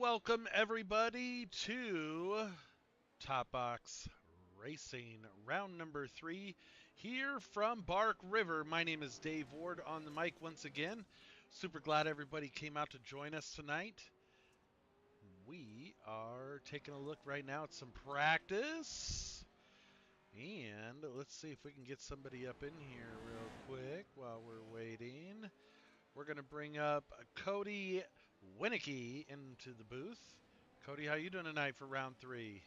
welcome everybody to TopBox Racing, round number 3 here from Barkriver. My name is Dave Ward on the mic once again. Super glad everybody came out to join us tonight. We are taking a look right now at some practice. And let's see if we can get somebody up in here real quick while we're waiting. We're going to bring up Cody Winicky into the booth. Cody, how you doing tonight for round 3?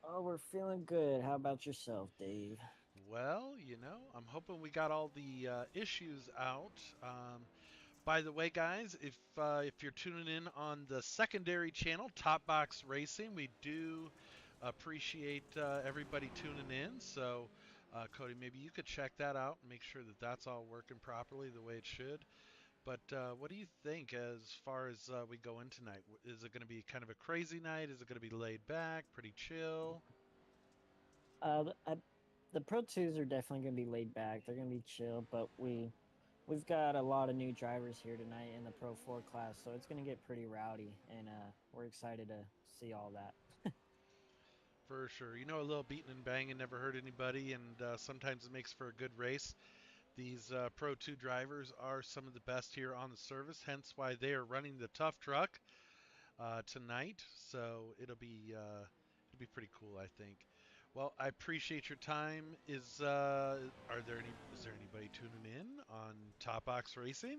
Oh, we're feeling good. How about yourself, Dave? Well, I'm hoping we got all the issues out. By the way, guys, if you're tuning in on the secondary channel, TopBox Racing, we do appreciate everybody tuning in. So, Cody, maybe you could check that out and make sure that that's all working properly the way it should. But what do you think as far as we go in tonight? Is it going to be kind of a crazy night? Is it going to be laid back, pretty chill? The Pro2s are definitely going to be laid back. They're going to be chill, but we've got a lot of new drivers here tonight in the Pro4 class, so it's going to get pretty rowdy, and we're excited to see all that. For sure. A little beating and banging never hurt anybody, and sometimes it makes for a good race. These Pro2 drivers are some of the best here on the service, hence why they are running the tough truck tonight. So it'll be pretty cool, I think. Well, I appreciate your time. Is there anybody tuning in on TopBox Racing?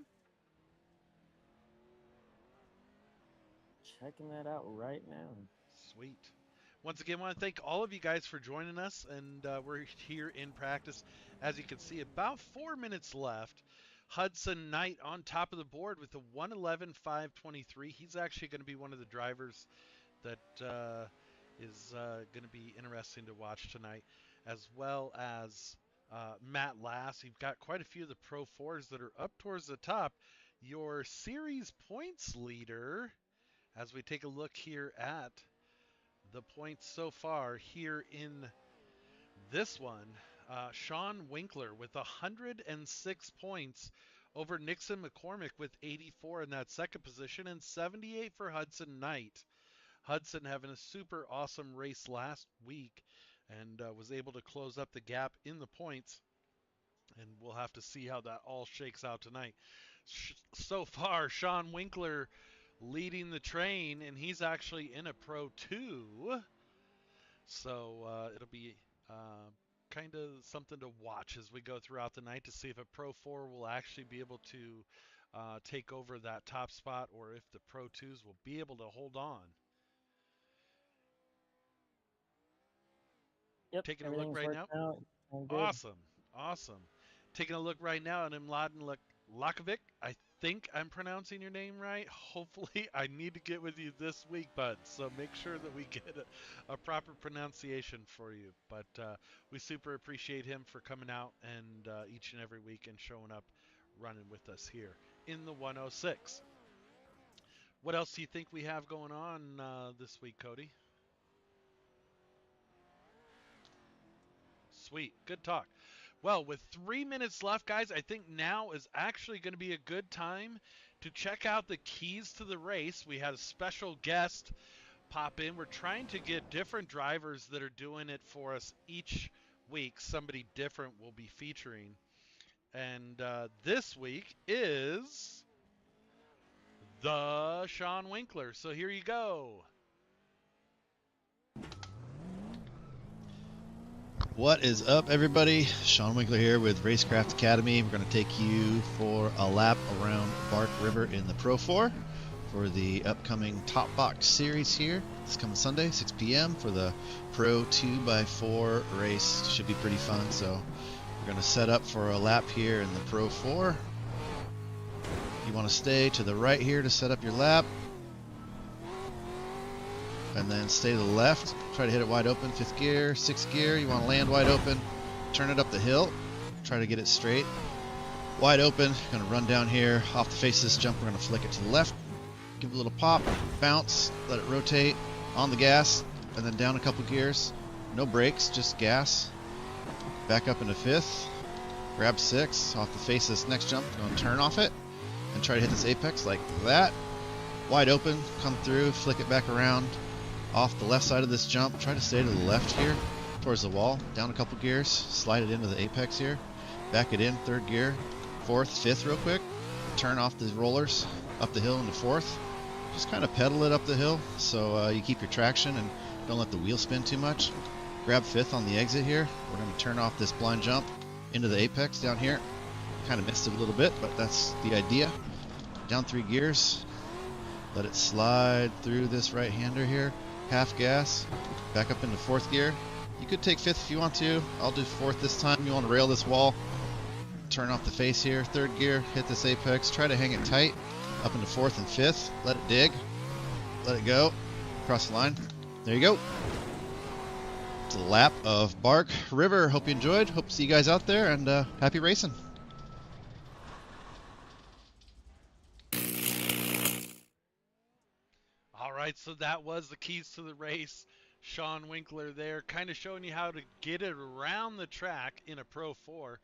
Checking that out right now. Sweet. Once again, I want to thank all of you guys for joining us, and we're here in practice. As you can see, about 4 minutes left. Hudson Knight on top of the board with the 111.523. He's actually going to be one of the drivers that is going to be interesting to watch tonight, as well as Matt Lass. You've got quite a few of the Pro 4s that are up towards the top. Your series points leader, as we take a look here at the points so far here in this one, Sean Winkler with 106 points over Nixon McCormick with 84 in that second position, and 78 for Hudson Knight. Hudson having a super awesome race last week and was able to close up the gap in the points, and we'll have to see how that all shakes out tonight. So far, Sean Winkler leading the train, and he's actually in a Pro 2. So it'll be kind of something to watch as we go throughout the night to see if a Pro 4 will actually be able to take over that top spot, or if the Pro 2s will be able to hold on. Yep, Taking a look everything's right working now. out. I'm good. Awesome. Taking a look right now at Mladen Lakovic. I think I'm pronouncing your name right. Hopefully, I need to get with you this week, bud. So make sure that we get a proper pronunciation for you. But we super appreciate him for coming out and each and every week and showing up, running with us here in the 106. What else do you think we have going on this week, Cody? Sweet. Good talk. Well, with 3 minutes left, guys, I think now is actually going to be a good time to check out the keys to the race. We had a special guest pop in. We're trying to get different drivers that are doing it for us each week. Somebody different will be featuring. And this week is the Sean Winkler. So here you go. What is up, everybody? Sean Winkler here with Racecraft Academy. We're going to take you for a lap around Barkriver in the Pro 4 for the upcoming TopBox series here. This coming Sunday, 6 p.m. for the Pro 2x4 race. Should be pretty fun. So we're going to set up for a lap here in the Pro 4. You want to stay to the right here to set up your lap. And then stay to the left, try to hit it wide open, 5th gear, 6th gear, you want to land wide open, turn it up the hill, try to get it straight, wide open, going to run down here, off the face of this jump, we're going to flick it to the left, give it a little pop, bounce, let it rotate, on the gas, and then down a couple gears, no brakes, just gas, back up into 5th, grab 6th, off the face of this next jump, going to turn off it, and try to hit this apex like that, wide open, come through, flick it back around off the left side of this jump. Try to stay to the left here towards the wall, down a couple gears, slide it into the apex here, back it in, third gear, fourth, fifth real quick, turn off the rollers up the hill into fourth, just kind of pedal it up the hill so you keep your traction and don't let the wheel spin too much. Grab fifth on the exit here. We're going to turn off this blind jump into the apex down here. Kind of missed it a little bit, but that's the idea. Down 3 gears, let it slide through this right hander here, half gas, back up into 4th gear. You could take 5th if you want to. I'll do 4th this time. You want to rail this wall, turn off the face here, 3rd gear, hit this apex, try to hang it tight up into 4th and 5th, let it dig, let it go, across the line. There you go. It's a lap of Barkriver. Hope you enjoyed. Hope to see you guys out there, and happy racing. All right, so that was the keys to the race. Sean Winkler there, kind of showing you how to get it around the track in a Pro 4.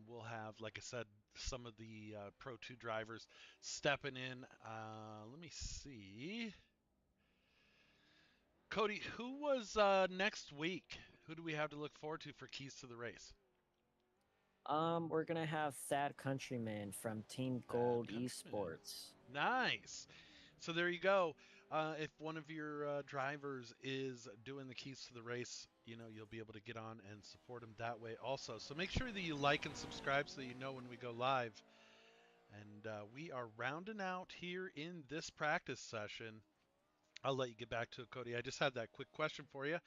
We'll have, like I said, some of the Pro 2 drivers stepping in. Let me see. Cody, who was next week? Who do we have to look forward to for keys to the race? We're gonna have Thad Countryman from Team Gold Esports. Nice. So there you go. If one of your drivers is doing the keys to the race, you know, you'll be able to get on and support them that way also. So make sure that you like and subscribe so that you know when we go live. And we are rounding out here in this practice session. I'll let you get back to it, Cody. I just had that quick question for you.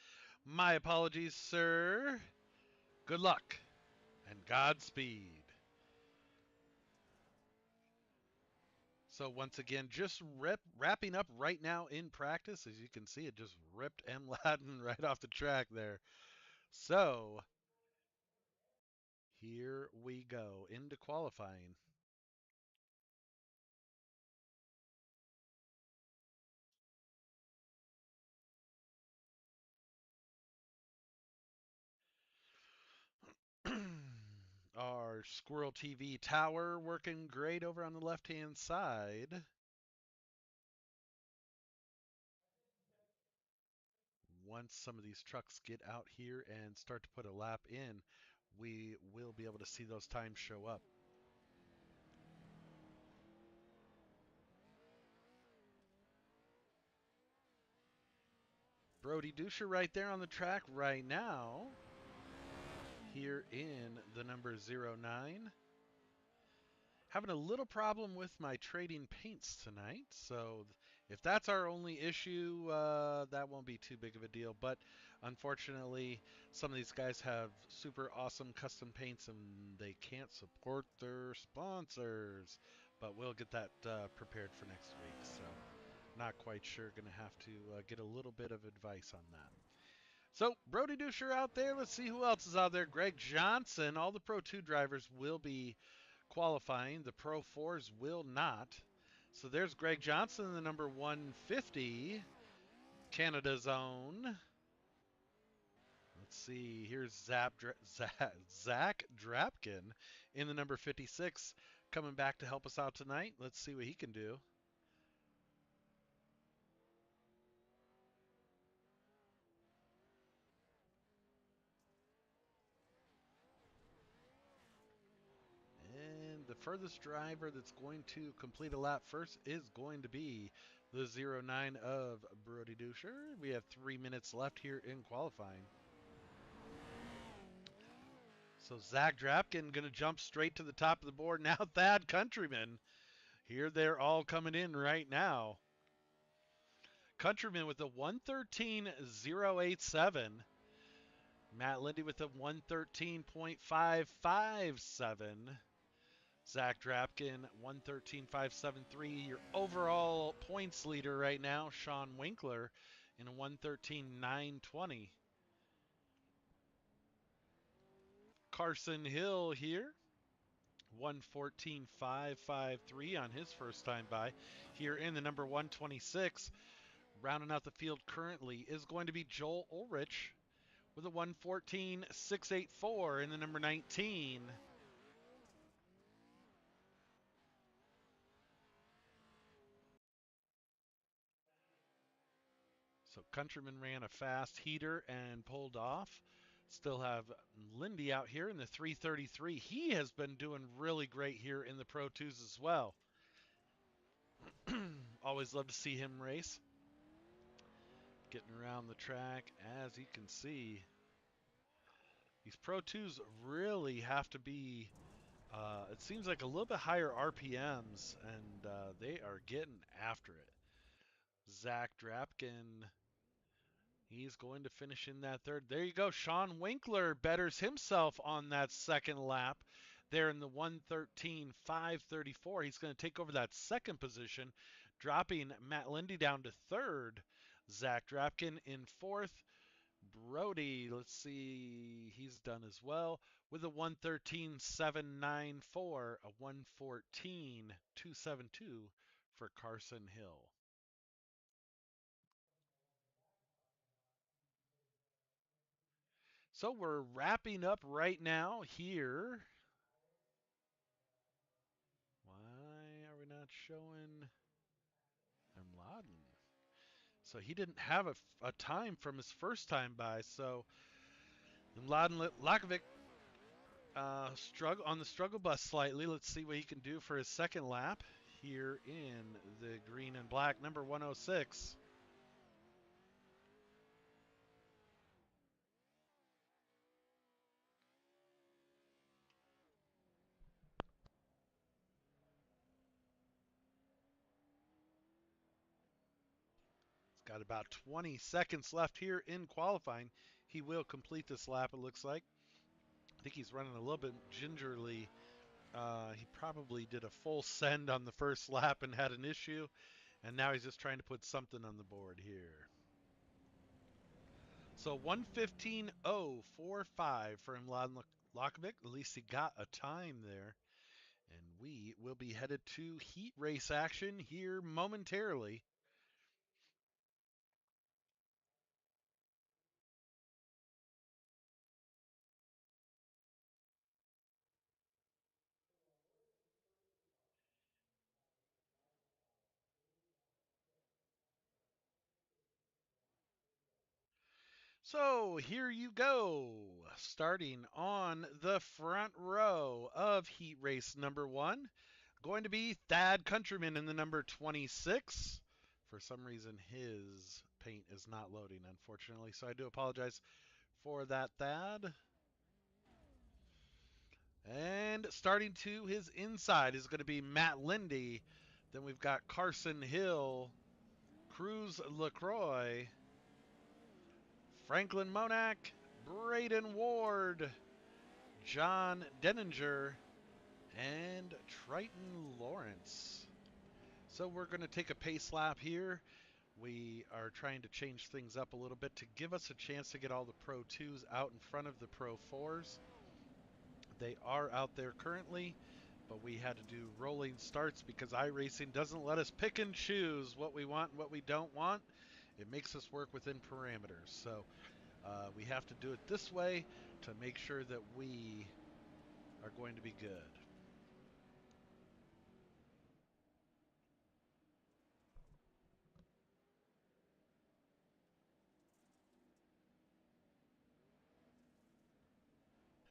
My apologies, sir. Good luck and Godspeed. So once again, just wrapping up right now in practice. As you can see, it just ripped M. Laden right off the track there. So here we go into qualifying. Our Squirrel TV tower working great over on the left-hand side. Once some of these trucks get out here and start to put a lap in, we will be able to see those times show up. Brody Duscher right there on the track right now. Here in the number 09. Having a little problem with my trading paints tonight, so if that's our only issue, that won't be too big of a deal. But unfortunately, some of these guys have super awesome custom paints and they can't support their sponsors. But we'll get that prepared for next week, so not quite sure. Going to have to get a little bit of advice on that. So, Brody Duscher out there. Let's see who else is out there. Greg Johnson. All the Pro 2 drivers will be qualifying. The Pro 4s will not. So there's Greg Johnson in the number 150. Canada's own. Let's see. Here's Zach Drapkin in the number 56 coming back to help us out tonight. Let's see what he can do. And the furthest driver that's going to complete a lap first is going to be the 09 of Brody Duscher. We have 3 minutes left here in qualifying. So Zach Drapkin going to jump straight to the top of the board. Now Thad Countryman. Here they're all coming in right now. Countryman with a 113.087. Matt Lindy with a 113.557. Zach Drapkin, 113.573. Your overall points leader right now, Sean Winkler, in a 113.920. Carson Hill here, 114.553 on his first time by. Here in the number 126, rounding out the field currently is going to be Joel Ulrich with a 114.684 in the number 19. Countryman ran a fast heater and pulled off. Still have Lindy out here in the 333. He has been doing really great here in the Pro 2s as well. Always love to see him race. Getting around the track, as you can see. These Pro 2s really have to be, it seems like a little bit higher RPMs, and they are getting after it. Zach Drapkin, he's going to finish in that third. There you go. Sean Winkler betters himself on that second lap there in the 1:13.534. He's going to take over that second position, dropping Matt Lindy down to third. Zach Drapkin in fourth. Brody, let's see, he's done as well with a 1:13.794, a 1:14.272 for Carson Hill. So we're wrapping up right now here. Why are we not showing Mladen? So he didn't have a time from his first time by. So Mladen Lakovic struggle on the struggle bus slightly. Let's see what he can do for his second lap here in the green and black, number 106. Got about 20 seconds left here in qualifying. He will complete this lap, it looks like. I think he's running a little bit gingerly. He probably did a full send on the first lap and had an issue, and now he's just trying to put something on the board here. So 1:15.045 for Mladen Lakovic. At least he got a time there. And we will be headed to heat race action here momentarily. So here you go, starting on the front row of heat race number 1, going to be Thad Countryman in the number 26. For some reason, his paint is not loading, unfortunately, so I do apologize for that, Thad. And starting to his inside is going to be Matt Lindy. Then we've got Carson Hill, Cruz LaCroix, Franklin Monac, Braden Ward, John Denninger, and Triton Lawrence. So we're going to take a pace lap here. We are trying to change things up a little bit to give us a chance to get all the Pro 2s out in front of the Pro 4s. They are out there currently, but we had to do rolling starts because iRacing doesn't let us pick and choose what we want and what we don't want. It makes us work within parameters. So we have to do it this way to make sure that we are going to be good.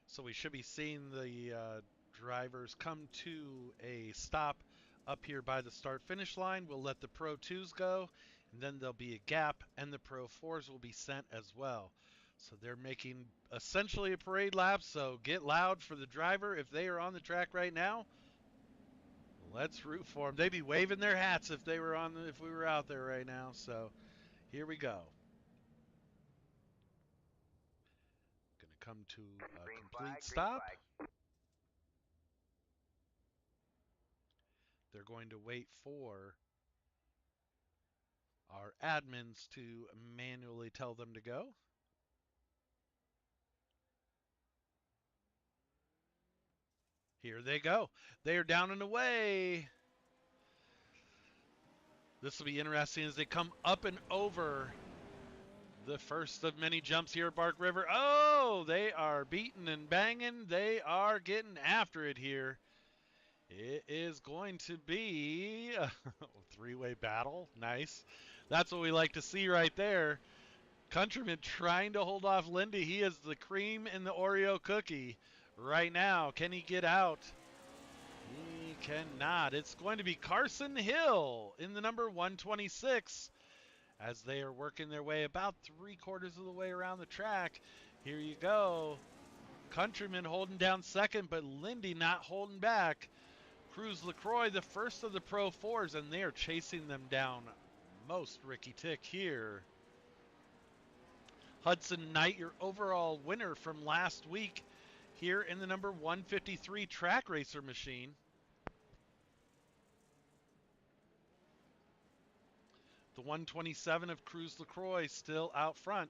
So we should be seeing the drivers come to a stop up here by the start-finish line. We'll let the Pro 2s go, and then there'll be a gap, and the Pro 4s will be sent as well. So they're making essentially a parade lap, so get loud for the driver. If they are on the track right now, let's root for them. They'd be waving their hats if they were if we were out there right now. So here we go. Going to come to a complete stop. They're going to wait for our admins to manually tell them to go. Here they go. They are down and away. This will be interesting as they come up and over the first of many jumps here at Barkriver. Oh, they are beating and banging. They are getting after it here. It is going to be a three-way battle. Nice. That's what we like to see right there. Countryman trying to hold off Lindy. He is the cream in the Oreo cookie right now. Can he get out? He cannot. It's going to be Carson Hill in the number 126 as they are working their way about 3/4 of the way around the track. Here you go. Countryman holding down second, but Lindy not holding back. Cruz LaCroix, the first of the Pro 4s, and they are chasing them down most Ricky Tick here. Hudson Knight, your overall winner from last week, here in the number 153 track racer machine. The 127 of Cruz LaCroix still out front.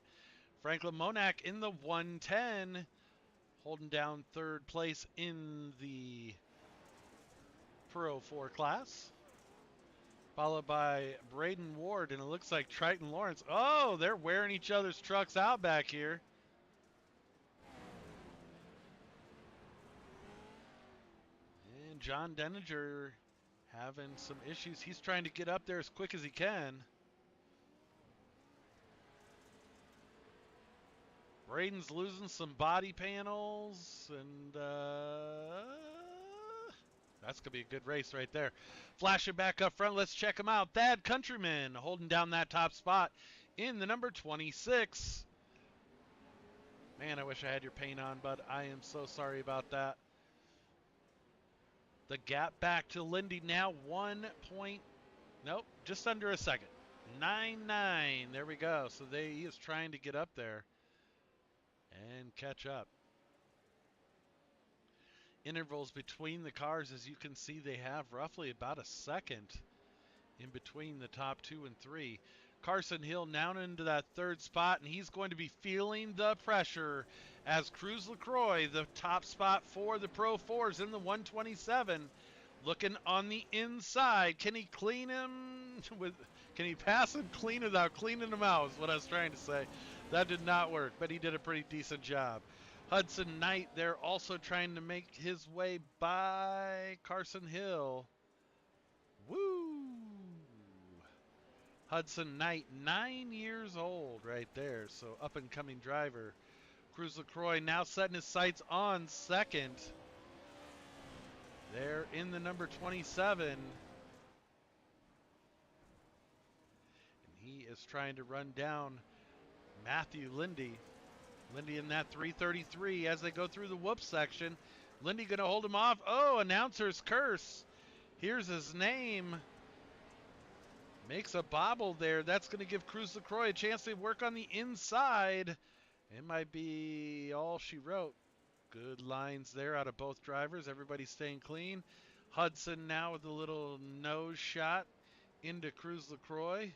Franklin Monak in the 110, holding down third place in the Pro 4 class. Followed by Braden Ward, and it looks like Triton Lawrence. Oh, they're wearing each other's trucks out back here. And John Denninger having some issues. He's trying to get up there as quick as he can. Braden's losing some body panels, and that's going to be a good race right there. Flashing back up front, let's check him out. Thad Countryman holding down that top spot in the number 26. Man, I wish I had your paint on, but I am so sorry about that. The gap back to Lindy now, just under a second. 9-9, there we go. So he is trying to get up there and catch up. Intervals between the cars, as you can see, they have roughly about a second in between the top 2 and 3. Carson Hill now into that third spot, and he's going to be feeling the pressure as Cruz LaCroix, the top spot for the Pro 4s in the 127, looking on the inside. Can he clean him can he pass him clean without cleaning him out is what I was trying to say. That did not work, but he did a pretty decent job. Hudson Knight, they're also trying to make his way by Carson Hill. Woo! Hudson Knight, 9 years old right there, so up-and-coming driver. Cruz LaCroix now setting his sights on second. They're in the number 27. And he is trying to run down Matthew Lindy. Lindy in that 333 as they go through the whoop section. Lindy going to hold him off. Oh, announcer's curse. Here's his name. Makes a bobble there. That's going to give Cruz LaCroix a chance to work on the inside. It might be all she wrote. Good lines there out of both drivers. Everybody staying clean. Hudson now with a little nose shot into Cruz LaCroix.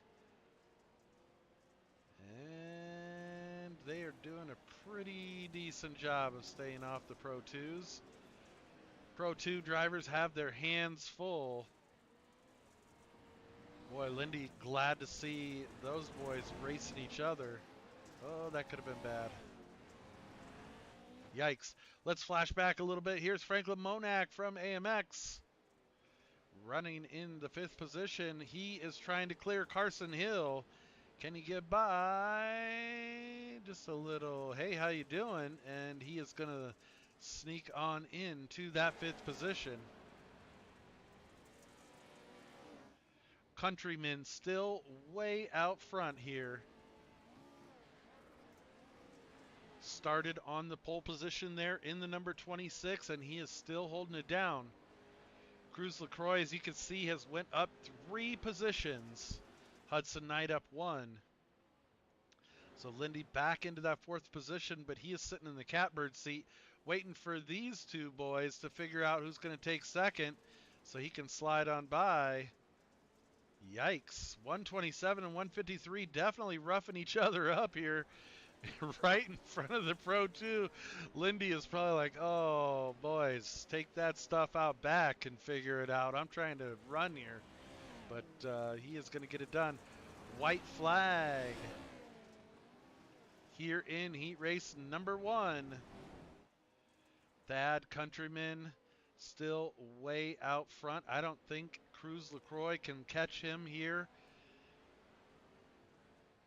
And they are doing a pretty decent job of staying off the Pro 2s. Pro 2 drivers have their hands full. Boy, Lindy, glad to see those boys racing each other. Oh, that could have been bad. Yikes. Let's flash back a little bit. Here's Franklin Monak from AMX. Running in the 5th position. He is trying to clear Carson Hill. Can he get by? Just a little, hey, how you doing? And he is going to sneak on into that 5th position. Countryman still way out front here. Started on the pole position there in the number 26, and he is still holding it down. Cruz LaCroix, as you can see, has went up 3 positions. Hudson Knight up 1. So Lindy back into that 4th position, but he is sitting in the catbird seat waiting for these 2 boys to figure out who's going to take second so he can slide on by. Yikes. 127 and 153 definitely roughing each other up here right in front of the Pro 2. Lindy is probably like, oh, boys, take that stuff out back and figure it out. I'm trying to run here. But he is going to get it done. White flag here in heat race number 1. Thad Countryman still way out front. I don't think Cruz LaCroix can catch him here.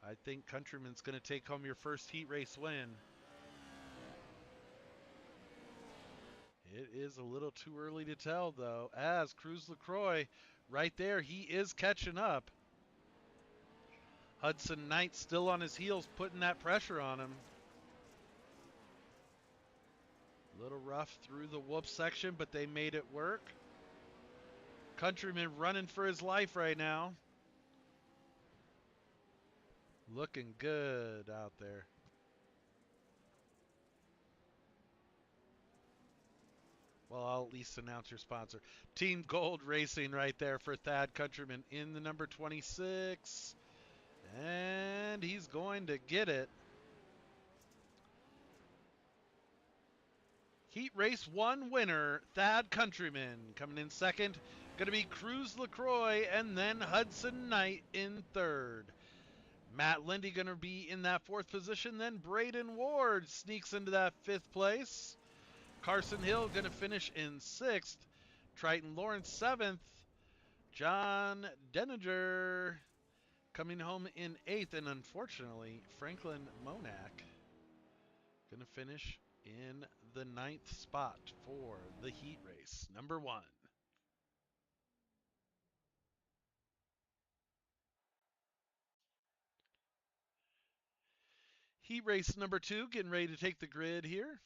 I think Countryman's going to take home your first heat race win. It is a little too early to tell, though, as Cruz LaCroix right there, he is catching up. Hudson Knight still on his heels, putting that pressure on him. A little rough through the whoop section, but they made it work. Countryman running for his life right now. Looking good out there. Well, I'll at least announce your sponsor. Team Gold Racing right there for Thad Countryman in the number 26. And he's going to get it. Heat Race 1 winner, Thad Countryman. Coming in second, going to be Cruz LaCroix, and then Hudson Knight in third. Matt Lindy going to be in that fourth position. Then Braden Ward sneaks into that fifth place. Carson Hill going to finish in sixth. Triton Lawrence seventh. John Denninger coming home in eighth. And unfortunately, Franklin Monak going to finish in the ninth spot for the heat race number 1. Heat race number 2 getting ready to take the grid here.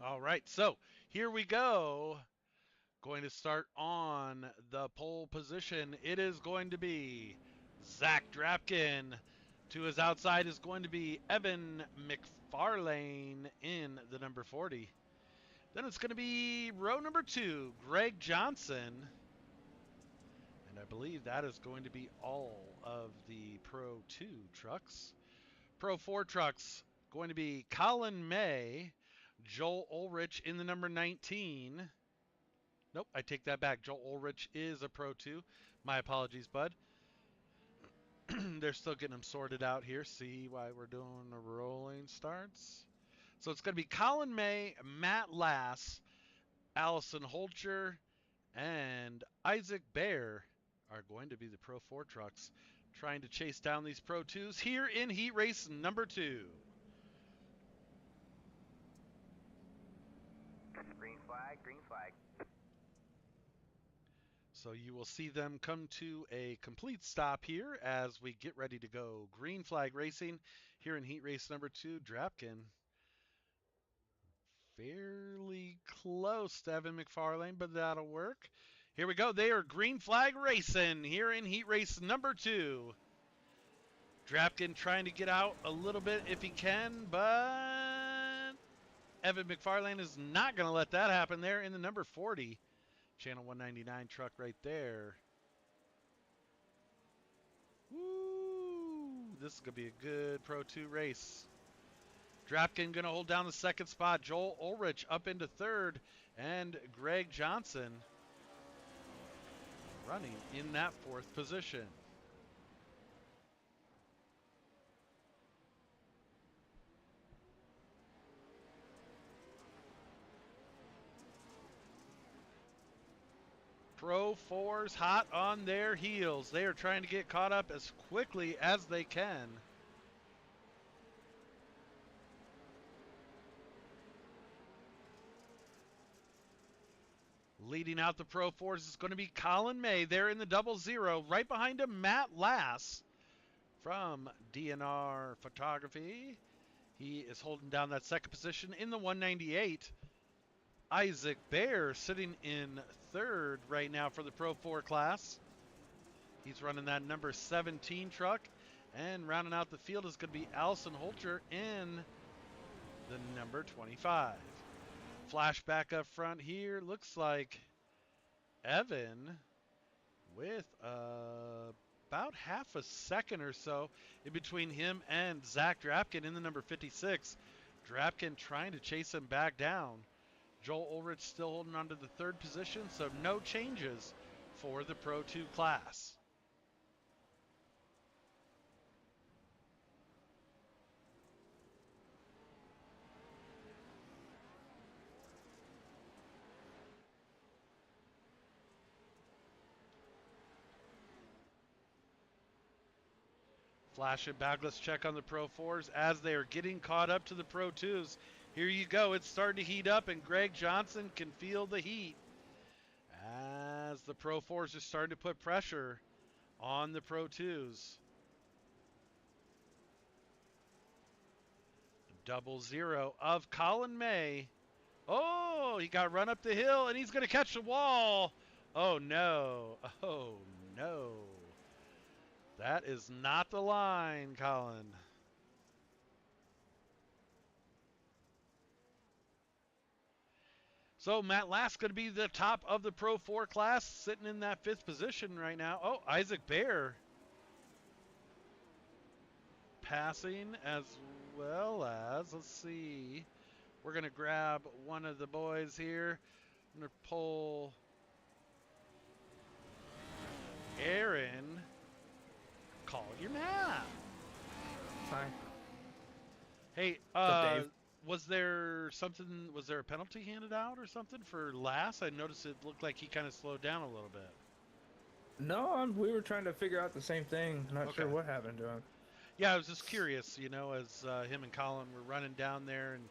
All right, so here we go. Going to start on the pole position. It is going to be Zach Drapkin. To his outside is going to be Evan McFarlane in the number 40. Then it's going to be row number 2, Greg Johnson. And I believe that is going to be all of the Pro 2 trucks. Pro 4 trucks going to be Colin May, Joel Ulrich in the number 19. Nope, I take that back. Joel Ulrich is a Pro 2. My apologies, bud. They're still getting them sorted out here. See why we're doing the rolling starts? So it's going to be Colin May, Matt Lass, Allison Holcher, and Isaac Bear are going to be the Pro 4 trucks trying to chase down these Pro 2s here in heat race number 2. Green flag, green flag. So you will see them come to a complete stop here as we get ready to go. Green flag racing here in heat race number 2. Drapkin fairly close to Evan McFarlane, but that'll work. Here we go. They are green flag racing here in heat race number 2. Drapkin trying to get out a little bit if he can, but Evan McFarlane is not going to let that happen there in the number 40. Channel 199 truck right there. Woo! This is going to be a good Pro 2 race. Drapkin going to hold down the second spot. Joel Ulrich up into third. And Greg Johnson running in that fourth position. Pro 4's hot on their heels. They are trying to get caught up as quickly as they can. Leading out the Pro 4s is going to be Colin May. There in the 00. Right behind him, Matt Lass from DNR Photography. He is holding down that second position in the 198. Isaac Bear sitting in third right now for the Pro 4 class. He's running that number 17 truck. And rounding out the field is going to be Allison Holcher in the number 25. Flashback up front here. Looks like Evan with about half a second or so in between him and Zach Drapkin in the number 56. Drapkin trying to chase him back down. Joel Ulrich still holding on to the third position, so no changes for the Pro 2 class. Flash and backless check on the Pro 4s as they are getting caught up to the Pro 2s. Here you go. It's starting to heat up, and Greg Johnson can feel the heat as the Pro 4s are starting to put pressure on the Pro 2s. 0-0 of Colin May. Oh, he got run up the hill, and he's going to catch the wall. Oh, no. Oh, no. That is not the line, Colin. So Matt Last's going to be the top of the Pro 4 class, sitting in that 5th position right now. Oh, Isaac Bear passing as well as, let's see, we're going to grab one of the boys here. I'm going to pull Aaron. Call your nap. Hi. Hey, Dave? was there a penalty handed out or something for Lass? I noticed it looked like he kind of slowed down a little bit. No, we were trying to figure out the same thing. Not sure Okay. what happened to him. Yeah, I was just curious, as him and Colin were running down there and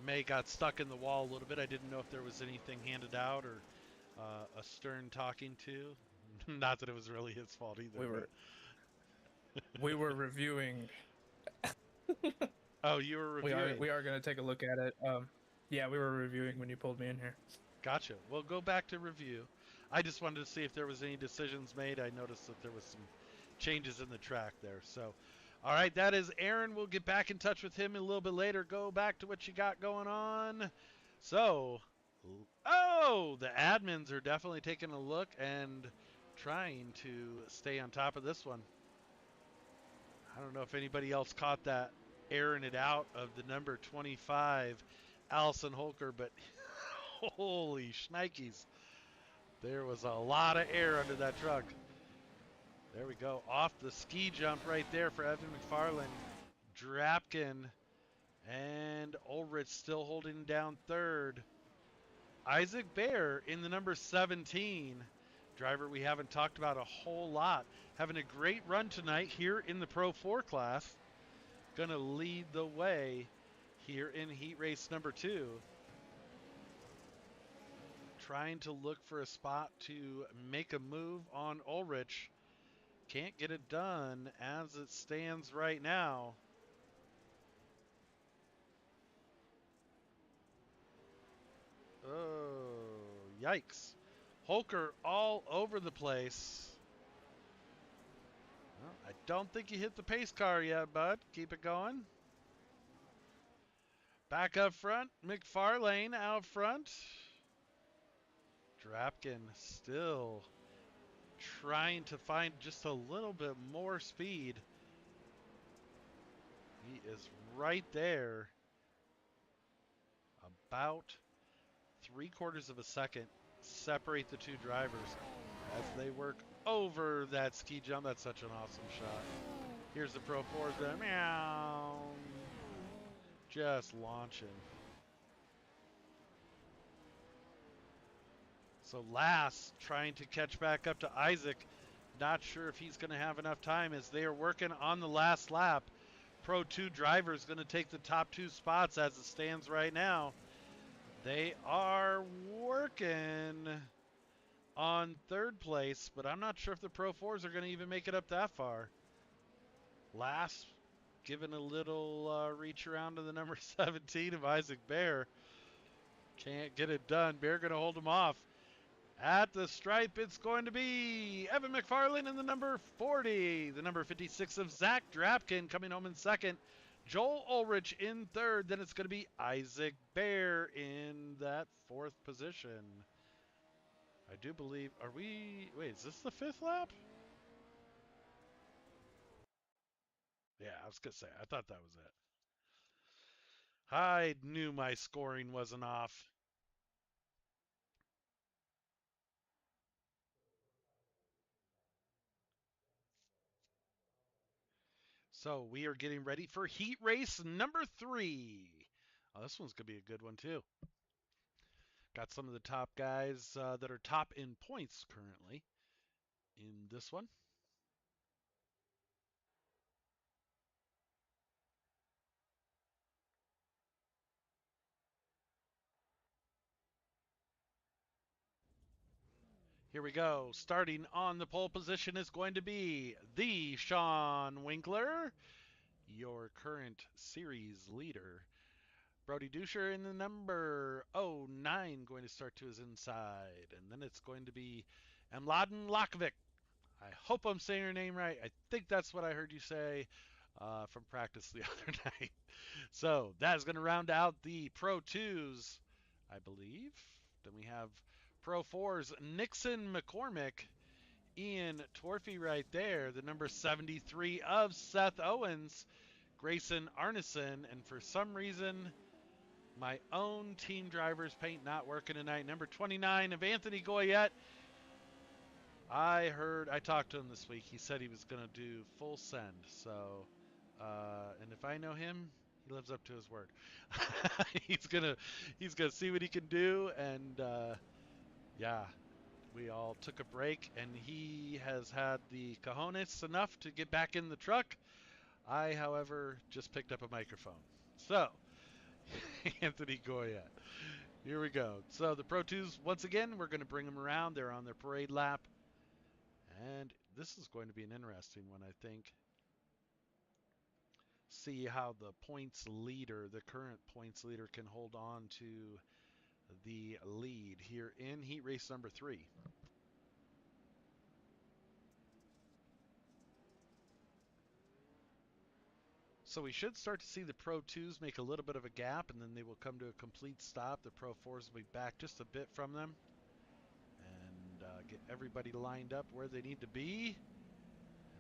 May got stuck in the wall a little bit. I didn't know if there was anything handed out or a stern talking to. Not that it was really his fault either. We were reviewing. Oh, you were reviewing. We are going to take a look at it. Yeah, we were reviewing when you pulled me in here. Gotcha. We'll go back to review. I just wanted to see if there was any decisions made. I noticed that there was some changes in the track there. So, all right, that is Aaron. We'll get back in touch with him a little bit later. Go back to what you got going on. So, oh, the admins are definitely taking a look and trying to stay on top of this one. I don't know if anybody else caught that airing it out of the number 25, Allison Holker, but holy shnikes. There was a lot of air under that truck. There we go. Off the ski jump right there for Evan McFarland. Drapkin and Ulrich still holding down third. Isaac Bear in the number 17. Driver we haven't talked about a whole lot. Having a great run tonight here in the Pro 4 class. Going to lead the way here in heat race number 2. Trying to look for a spot to make a move on Ulrich. Can't get it done as it stands right now. Oh, yikes. Holker all over the place. Well, I don't think you hit the pace car yet, bud. Keep it going. Back up front, McFarlane out front. Drapkin still trying to find just a little bit more speed. He is right there. About 3/4 of a second separate the two drivers as they work over that ski jump. That's such an awesome shot. Here's the Pro 4s there. Meow. Just launching. So Lass trying to catch back up to Isaac. Not sure if he's going to have enough time as they are working on the last lap. Pro 2 driver is going to take the top 2 spots as it stands right now. They are working on third place, but I'm not sure if the Pro 4s are going to even make it up that far. Lass giving a little reach around to the number 17 of Isaac Bear. Can't get it done. Bear going to hold him off. At the stripe, it's going to be Evan McFarlane in the number 40. The number 56 of Zach Drapkin coming home in second. Joel Ulrich in third. Then it's going to be Isaac Bear in that 4th position. I do believe, are we, wait, is this the 5th lap? Yeah, I was going to say, I thought that was it. I knew my scoring wasn't off. So we are getting ready for heat race number 3. Oh, this one's going to be a good one too. Got some of the top guys that are top in points currently in this one. Here we go. Starting on the pole position is going to be the Sean Winkler, your current series leader. Brody Duscher in the number 09 going to start to his inside. And then it's going to be Mladen Lakovic. I hope I'm saying your name right. I think that's what I heard you say from practice the other night. So that is going to round out the Pro 2s, I believe. Then we have Pro 4s, Nixon McCormick, Ian Torphy right there, the number 73 of Seth Owens, Grayson Arneson, and for some reason, my own team driver's paint not working tonight, number 29 of Anthony Goyette. I talked to him this week. He said he was going to do full send. So, and if I know him, he lives up to his word. he's gonna see what he can do. And yeah, we all took a break, and he has had the cojones enough to get back in the truck. I, however, just picked up a microphone. So, Anthony Goyette. Here we go. So the Pro 2s, once again, we're going to bring them around. They're on their parade lap. And this is going to be an interesting one, I think. See how the points leader, the current points leader, can hold on to the lead here in heat race number 3. So we should start to see the Pro 2s make a little bit of a gap, and then they will come to a complete stop. The Pro 4s will be back just a bit from them. And get everybody lined up where they need to be.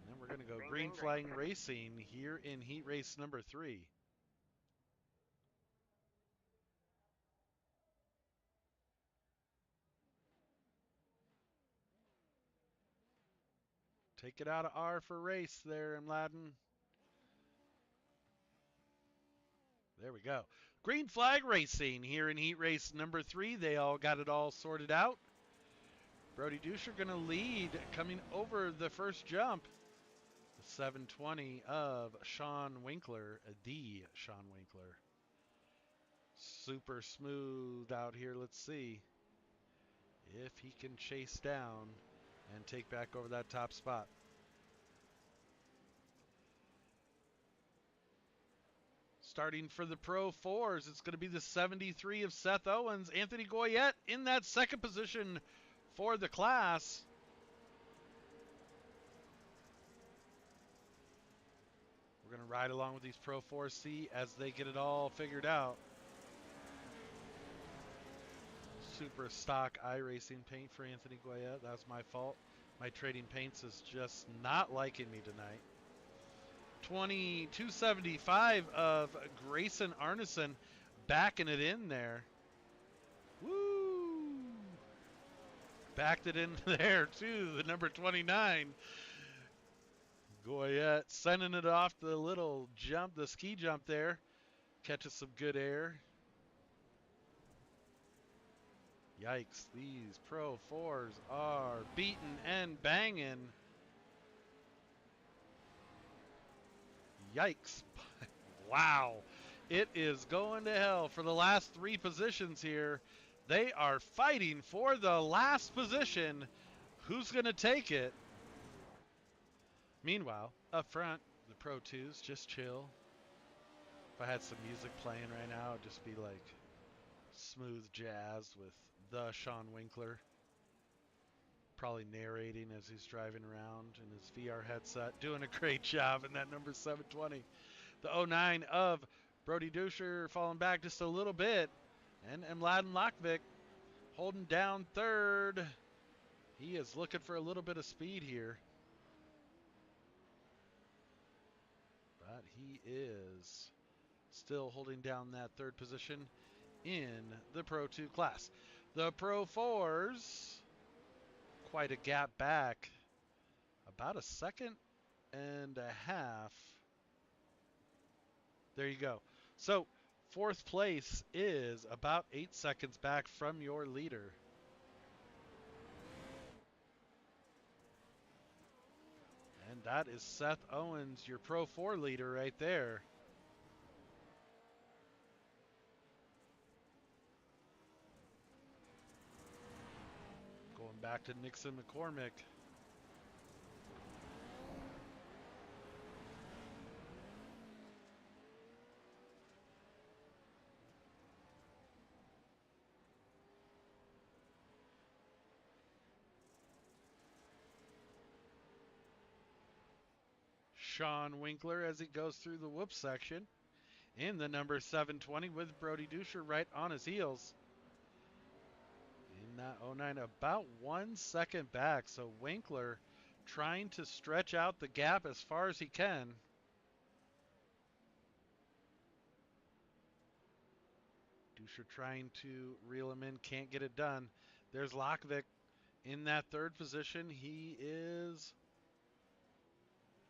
And then we're going to go green flagging racing here in heat race number 3. Take it out of R for race there, Mladen. There we go. Green flag racing here in heat race number 3. They all got it all sorted out. Brody Duscher going to lead coming over the first jump. The 720 of Sean Winkler, the Sean Winkler. Super smooth out here. Let's see if he can chase down and take back over that top spot. Starting for the Pro 4s, it's going to be the 73 of Seth Owens. Anthony Goyette in that second position for the class. We're going to ride along with these Pro 4s, see as they get it all figured out. Super stock iRacing paint for Anthony Goyette. That was my fault. My trading paints is just not liking me tonight. 275 of Grayson Arneson backing it in there. Woo! Backed it in there too, the number 29. Goyette sending it off the little jump, the ski jump there. Catches some good air. Yikes, these Pro 4s are beating and banging. Yikes. Wow. It is going to hell for the last 3 positions here. They are fighting for the last position. Who's going to take it? Meanwhile, up front, the Pro 2s just chill. If I had some music playing right now, it'd just be like smooth jazz with the Sean Winkler. Probably narrating as he's driving around in his VR headset. Doing a great job in that number 720. The 09 of Brody Duscher falling back just a little bit. And Mladen Lakovic holding down third. He is looking for a little bit of speed here. But he is still holding down that third position in the Pro 2 class. The Pro 4s, quite a gap back. About a second and a half. There you go. So, fourth place is about 8 seconds back from your leader. And that is Seth Owens, your Pro 4 leader right there. Going back to Nixon McCormick. Sean Winkler as he goes through the whoop section in the number 720 with Brody Duscher right on his heels. In that 09, about 1 second back. So Winkler trying to stretch out the gap as far as he can. Duscher trying to reel him in, can't get it done. There's Lakovic in that third position. He is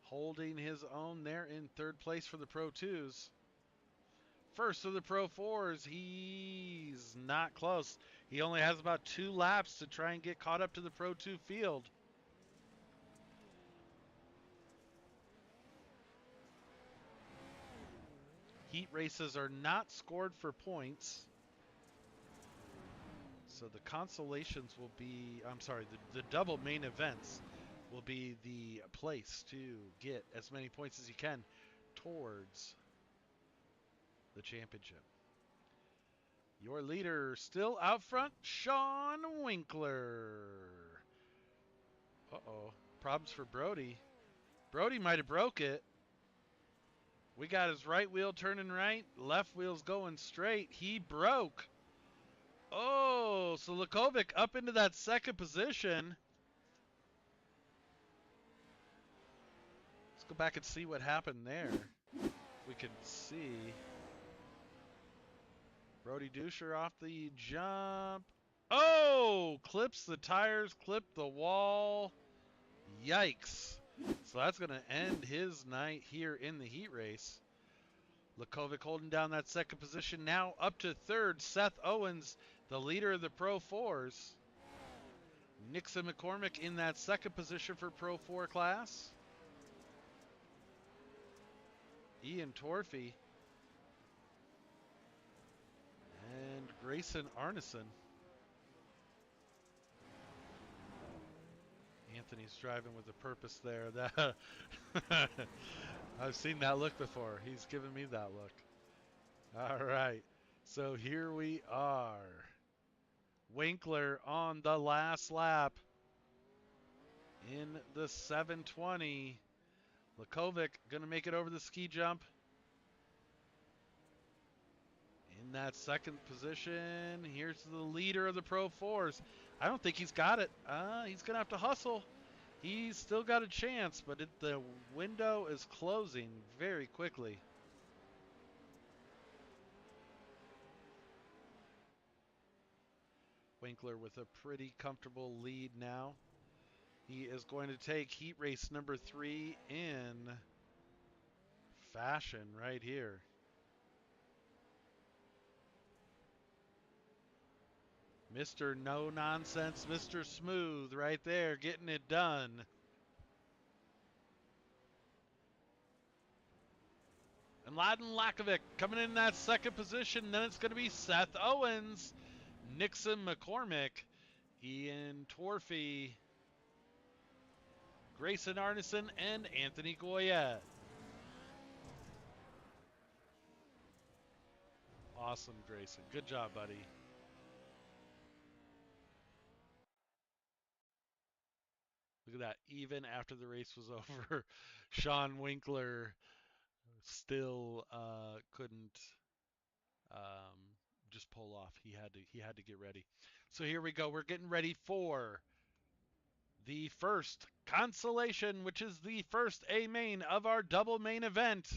holding his own there in third place for the Pro 2s. First of the Pro 4s, he's not close. He only has about 2 laps to try and get caught up to the Pro 2 field. Heat races are not scored for points. So the consolations will be, the double main events will be the place to get as many points as you can towards the championship. Your leader still out front, Sean Winkler. Uh-oh, problems for Brody. Brody might have broke it. We got his right wheel turning right, left wheel's going straight. He broke. Oh, so Lakovic up into that second position. Let's go back and see what happened there. We can see Brody Duscher off the jump. Oh, clips the tires, clipped the wall. Yikes. So that's going to end his night here in the heat race. Lakovic holding down that second position. Now up to third, Seth Owens, the leader of the Pro 4s. Nixon McCormick in that second position for Pro 4 class. Ian Torfey. And Grayson Arneson. Anthony's driving with a purpose there. That I've seen that look before. He's given me that look. All right. So here we are. Winkler on the last lap in the 720. Lakovic going to make it over the ski jump. In that second position, here's the leader of the Pro 4s. I don't think he's got it. He's going to have to hustle. He's still got a chance, but the window is closing very quickly. Winkler with a pretty comfortable lead now. He is going to take heat race number 3 in fashion right here. Mr. No Nonsense, Mr. Smooth right there, getting it done. And Laden Lakovic coming in that second position. Then it's going to be Seth Owens, Nixon McCormick, Ian Torfey, Grayson Arneson, and Anthony Goyette. Awesome, Grayson. Good job, buddy. Look at that. Even after the race was over, Sean Winkler still couldn't just pull off. He had to get ready. So here we go. We're getting ready for the first consolation, which is the first A main of our double main event.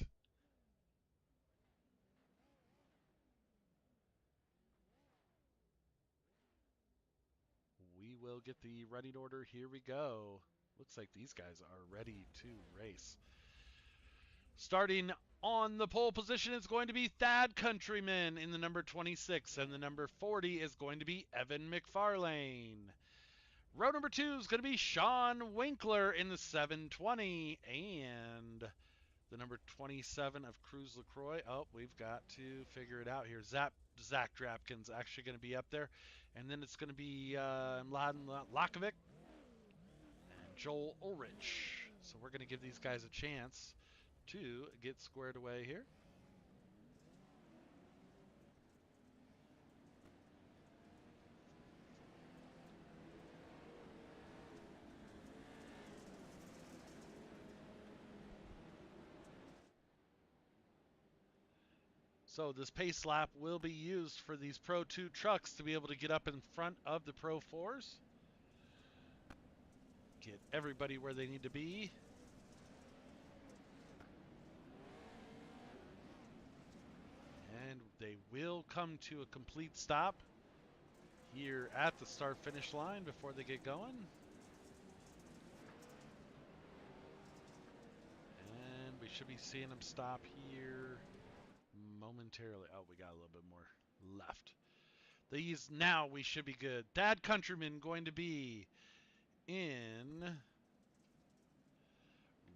We will get the running order. Here we go. Looks like these guys are ready to race. Starting on the pole position is going to be Thad Countryman in the number 26, and the number 40 is going to be Evan McFarlane. Row number 2 is going to be Sean Winkler in the 720, and the number 27 of Cruz LaCroix. Oh, we've got to figure it out here. Zach Drapkin's actually going to be up there, and then it's going to be Mladen Lakovic and Joel Ulrich. So we're going to give these guys a chance to get squared away here. So this pace lap will be used for these Pro 2 trucks to be able to get up in front of the Pro 4s. Get everybody where they need to be. And they will come to a complete stop here at the start-finish line before they get going. And we should be seeing them stop here momentarily. Oh, we got a little bit more left. These now we should be good. Thad Countryman going to be in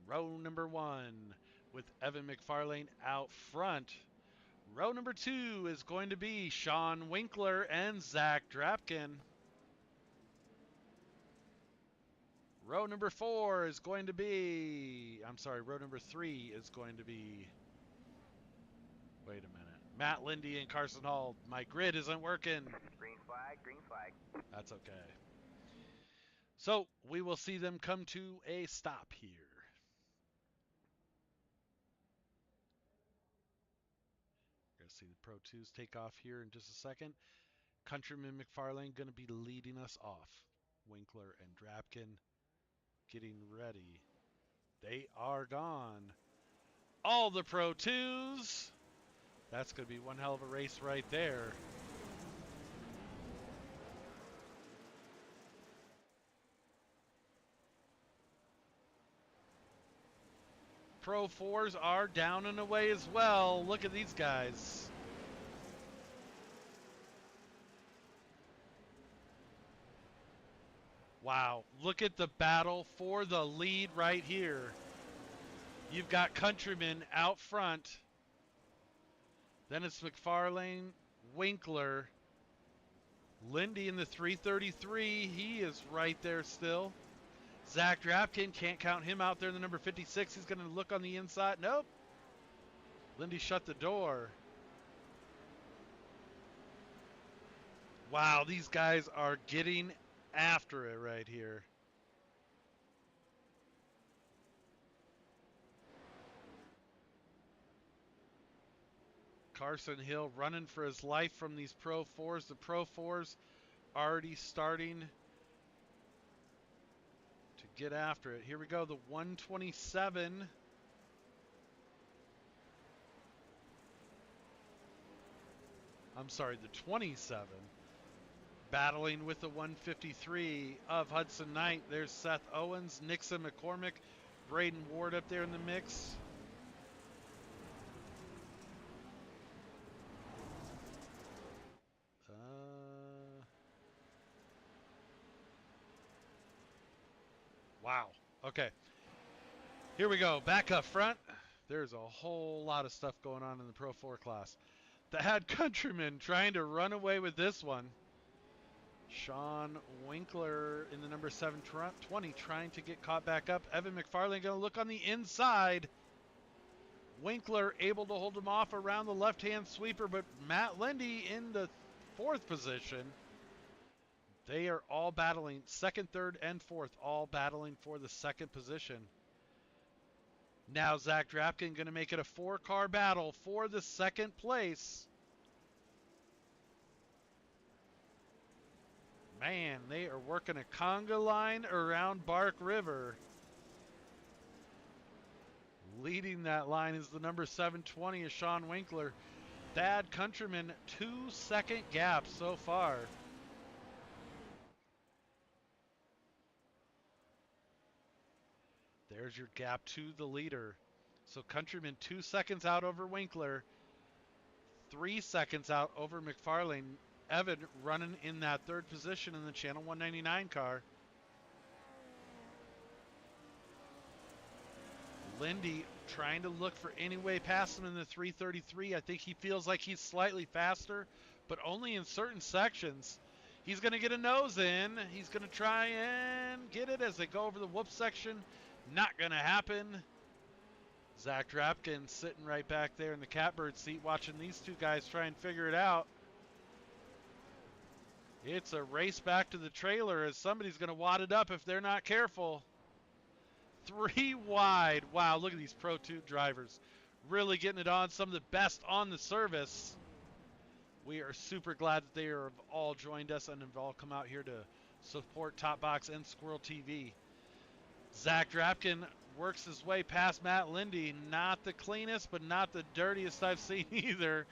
row number 1 with Evan McFarlane out front. Row number 2 is going to be Sean Winkler and Zach Drapkin. Row number 4 is going to be, row number 3 is going to be, wait a minute, Matt Lindy and Carson Hall. My grid isn't working. Green flag, green flag. That's okay. So we will see them come to a stop here. We're going to see the Pro 2s take off here in just a second. Countryman McFarlane going to be leading us off. Winkler and Drapkin getting ready. They are gone. All the Pro 2s. That's going to be one hell of a race right there. Pro 4s are down and away as well. Look at these guys. Wow, look at the battle for the lead right here. You've got Countryman out front. Then it's McFarlane, Winkler, Lindy in the 333. He is right there still. Zach Drapkin, can't count him out there in the number 56. He's going to look on the inside. Nope. Lindy shut the door. Wow, these guys are getting after it right here. Carson Hill running for his life from these Pro 4s. The Pro 4s already starting to get after it. Here we go, the 127. The 27. Battling with the 153 of Hudson Knight. There's Seth Owens, Nixon McCormick, Braden Ward up there in the mix. Wow. Okay. Here we go. Back up front. There's a whole lot of stuff going on in the Pro 4 class. Thad Countryman trying to run away with this one. Sean Winkler in the number 720 trying to get caught back up. Evan McFarlane going to look on the inside. Winkler able to hold him off around the left-hand sweeper, but Matt Lindy in the 4th position. They are all battling, 2nd, 3rd, and 4th, all battling for the 2nd position. Now Zach Drapkin going to make it a 4-car battle for the 2nd place. Man, they are working a conga line around Barkriver. Leading that line is the number 720 of Sean Winkler. Thad Countryman, 2-second gap so far. There's your gap to the leader. So Countryman 2 seconds out over Winkler, 3 seconds out over McFarlane. Evan running in that third position in the Channel 199 car. Lindy trying to look for any way past him in the 333. I think he feels like he's slightly faster, but only in certain sections. He's going to get a nose in. He's going to try and get it as they go over the whoop section. Not going to happen. Zach Drapkin sitting right back there in the catbird seat watching these two guys try and figure it out. It's a race back to the trailer as somebody's going to wad it up if they're not careful. 3 wide. Wow, look at these Pro 2 drivers. Really getting it on. Some of the best on the service. We are super glad that they have all joined us and have all come out here to support TopBox and Squirrel TV. Zach Drapkin works his way past Matt Lindy. Not the cleanest, but not the dirtiest I've seen either.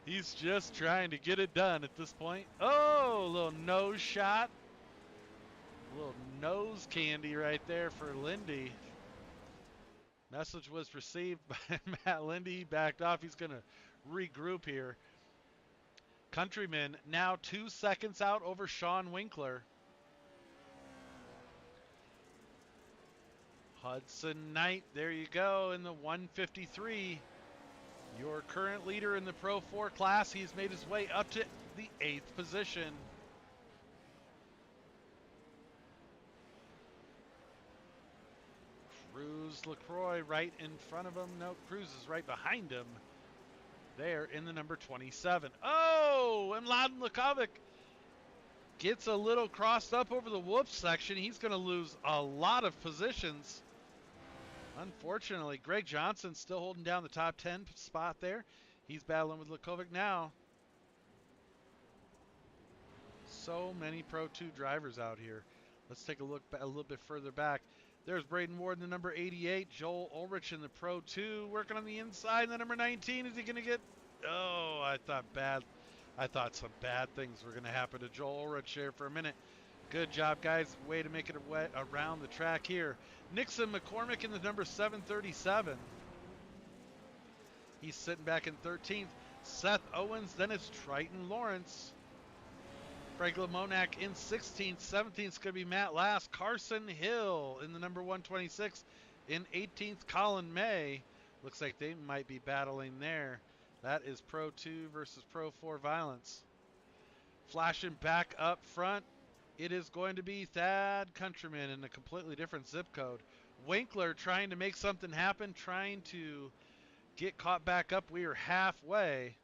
He's just trying to get it done at this point. Oh, a little nose shot. A little nose candy right there for Lindy. Message was received by Matt Lindy. He backed off. He's going to regroup here. Countryman now 2 seconds out over Sean Winkler. Hudson Knight, there you go, in the 153. Your current leader in the Pro 4 class. He's made his way up to the 8th position. Cruz LaCroix right in front of him. No, Cruz is right behind him. There in the number 27. Oh, and Mladen Lukovic gets a little crossed up over the whoops section. He's going to lose a lot of positions. Unfortunately, Greg Johnson still holding down the top 10 spot there. He's battling with Lukovic now. So many Pro 2 drivers out here. Let's take a look a little bit further back. There's Braden Ward in the number 88. Joel Ulrich in the Pro 2 working on the inside. And the number 19, is he going to get... Oh, I thought some bad things were going to happen to Joel Ulrich there for a minute. Good job, guys. Way to make it around the track here. Nixon McCormick in the number 737. He's sitting back in 13th. Seth Owens, then it's Triton Lawrence. Frank Lamonac in 16th. 17th is going to be Matt Last. Carson Hill in the number 126. In 18th, Colin May. Looks like they might be battling there. That is Pro 2 versus Pro 4 violence. Flashing back up front, it is going to be Thad Countryman in a completely different zip code. Winkler trying to make something happen, trying to get caught back up. We are halfway.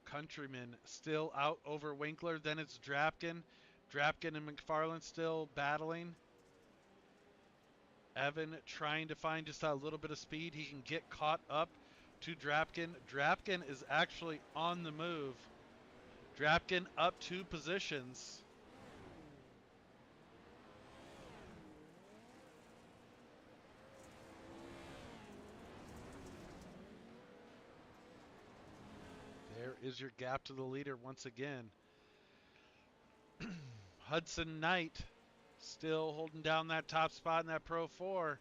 Countryman still out over Winkler. Then it's Drapkin. Drapkin and McFarlane still battling. Evan trying to find just a little bit of speed. He can get caught up to Drapkin. Drapkin is actually on the move. Drapkin up 2 positions. There is your gap to the leader once again. Hudson Knight still holding down that top spot in that Pro 4.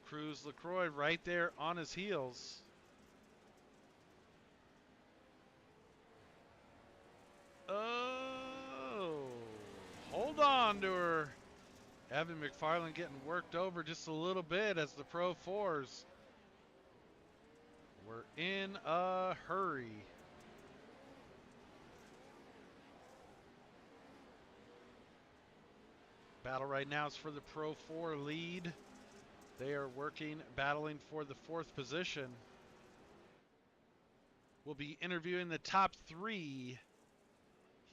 Cruz LaCroix right there on his heels. Oh, hold on to her. Evan McFarlane getting worked over just a little bit as the Pro 4s were in a hurry. Battle right now is for the Pro 4 lead. They are battling for the 4th position. We'll be interviewing the top 3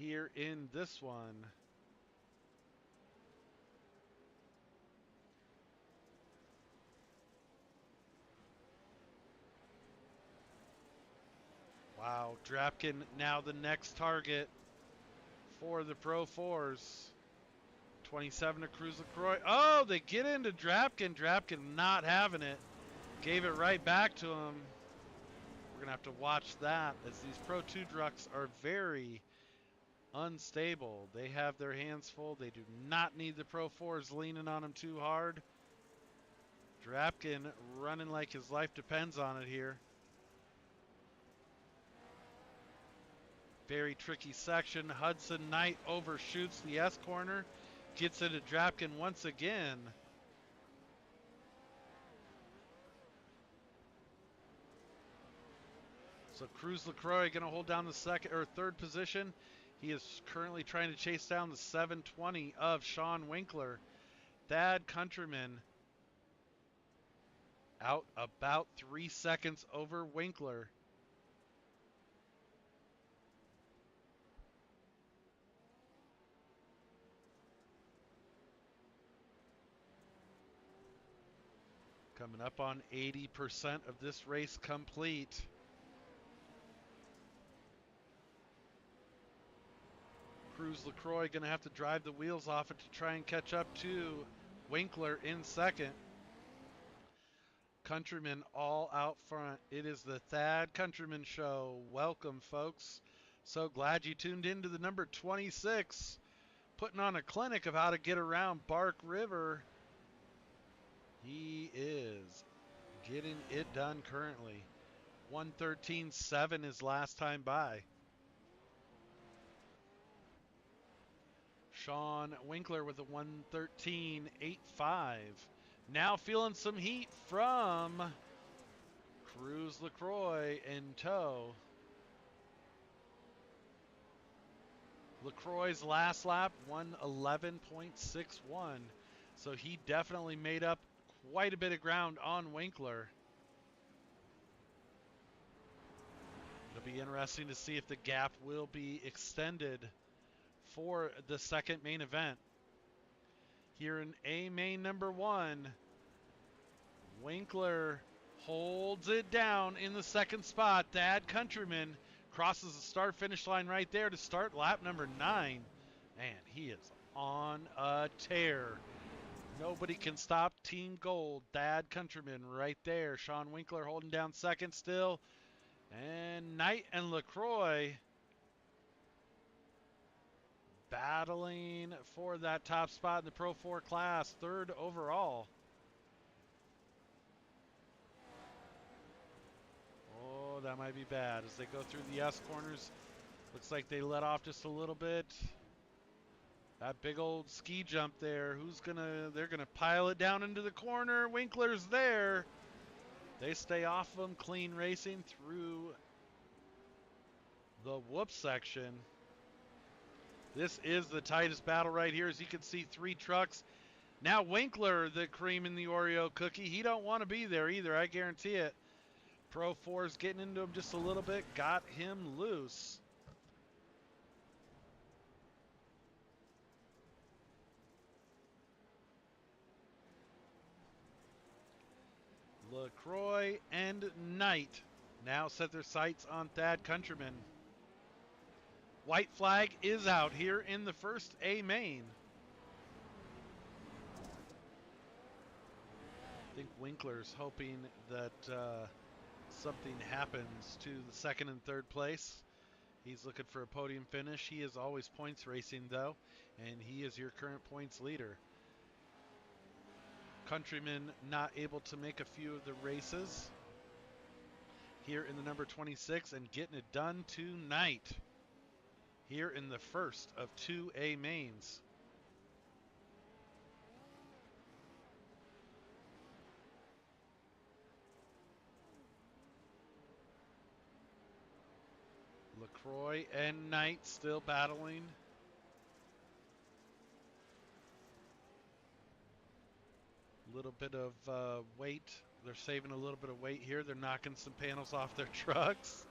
here in this one. Wow, Drapkin now the next target for the Pro 4s. 27 to Cruz LaCroix. Oh, they get into Drapkin. Drapkin not having it. Gave it right back to him. We're going to have to watch that as these Pro 2 trucks are very unstable. They have their hands full. They do not need the Pro 4s leaning on them too hard. Drapkin running like his life depends on it here. Very tricky section. Hudson Knight overshoots the S corner. Gets into Drapkin once again. So Cruz LaCroix going to hold down the second or third position. He is currently trying to chase down the 720 of Sean Winkler. Thad Countryman out about 3 seconds over Winkler. Coming up on 80% of this race complete. Cruz LaCroix going to have to drive the wheels off it to try and catch up to Winkler in second. Countryman all out front. It is the Thad Countryman Show. Welcome, folks. So glad you tuned into the number 26. Putting on a clinic of how to get around Barkriver. He is getting it done currently. 1:13.7 is last time by. Sean Winkler with a 1:13.85. Now feeling some heat from Cruz LaCroix in tow. LaCroix's last lap, 1:11.61. So he definitely made up quite a bit of ground on Winkler. It'll be interesting to see if the gap will be extended for the second main event. Here in A main number 1, Winkler holds it down in the second spot. Thad Countryman crosses the start finish line right there to start lap number 9. Man, he is on a tear. Nobody can stop Team Gold. Thad Countryman right there. Sean Winkler holding down second still. And Knight and LaCroix battling for that top spot in the Pro 4 class. Third overall. Oh, that might be bad as they go through the S corners. Looks like they let off just a little bit. That big old ski jump there. They're gonna pile it down into the corner. Winkler's there. They stay off them. Clean racing through the whoop section. This is the tightest battle right here. As you can see, 3 trucks. Now Winkler, the cream in the Oreo cookie. He don't want to be there either, I guarantee it. Pro 4's getting into him just a little bit. Got him loose. LaCroix and Knight now set their sights on Thad Countryman. White flag is out here in the first A main. I think Winkler's hoping that something happens to the second and third place. He's looking for a podium finish. He is always points racing though, and he is your current points leader. Countryman not able to make a few of the races here in the number 26 and getting it done tonight here in the first of 2 A mains. LaCroix and Knight still battling. Little bit of weight. They're saving a little bit of weight here. They're knocking some panels off their trucks.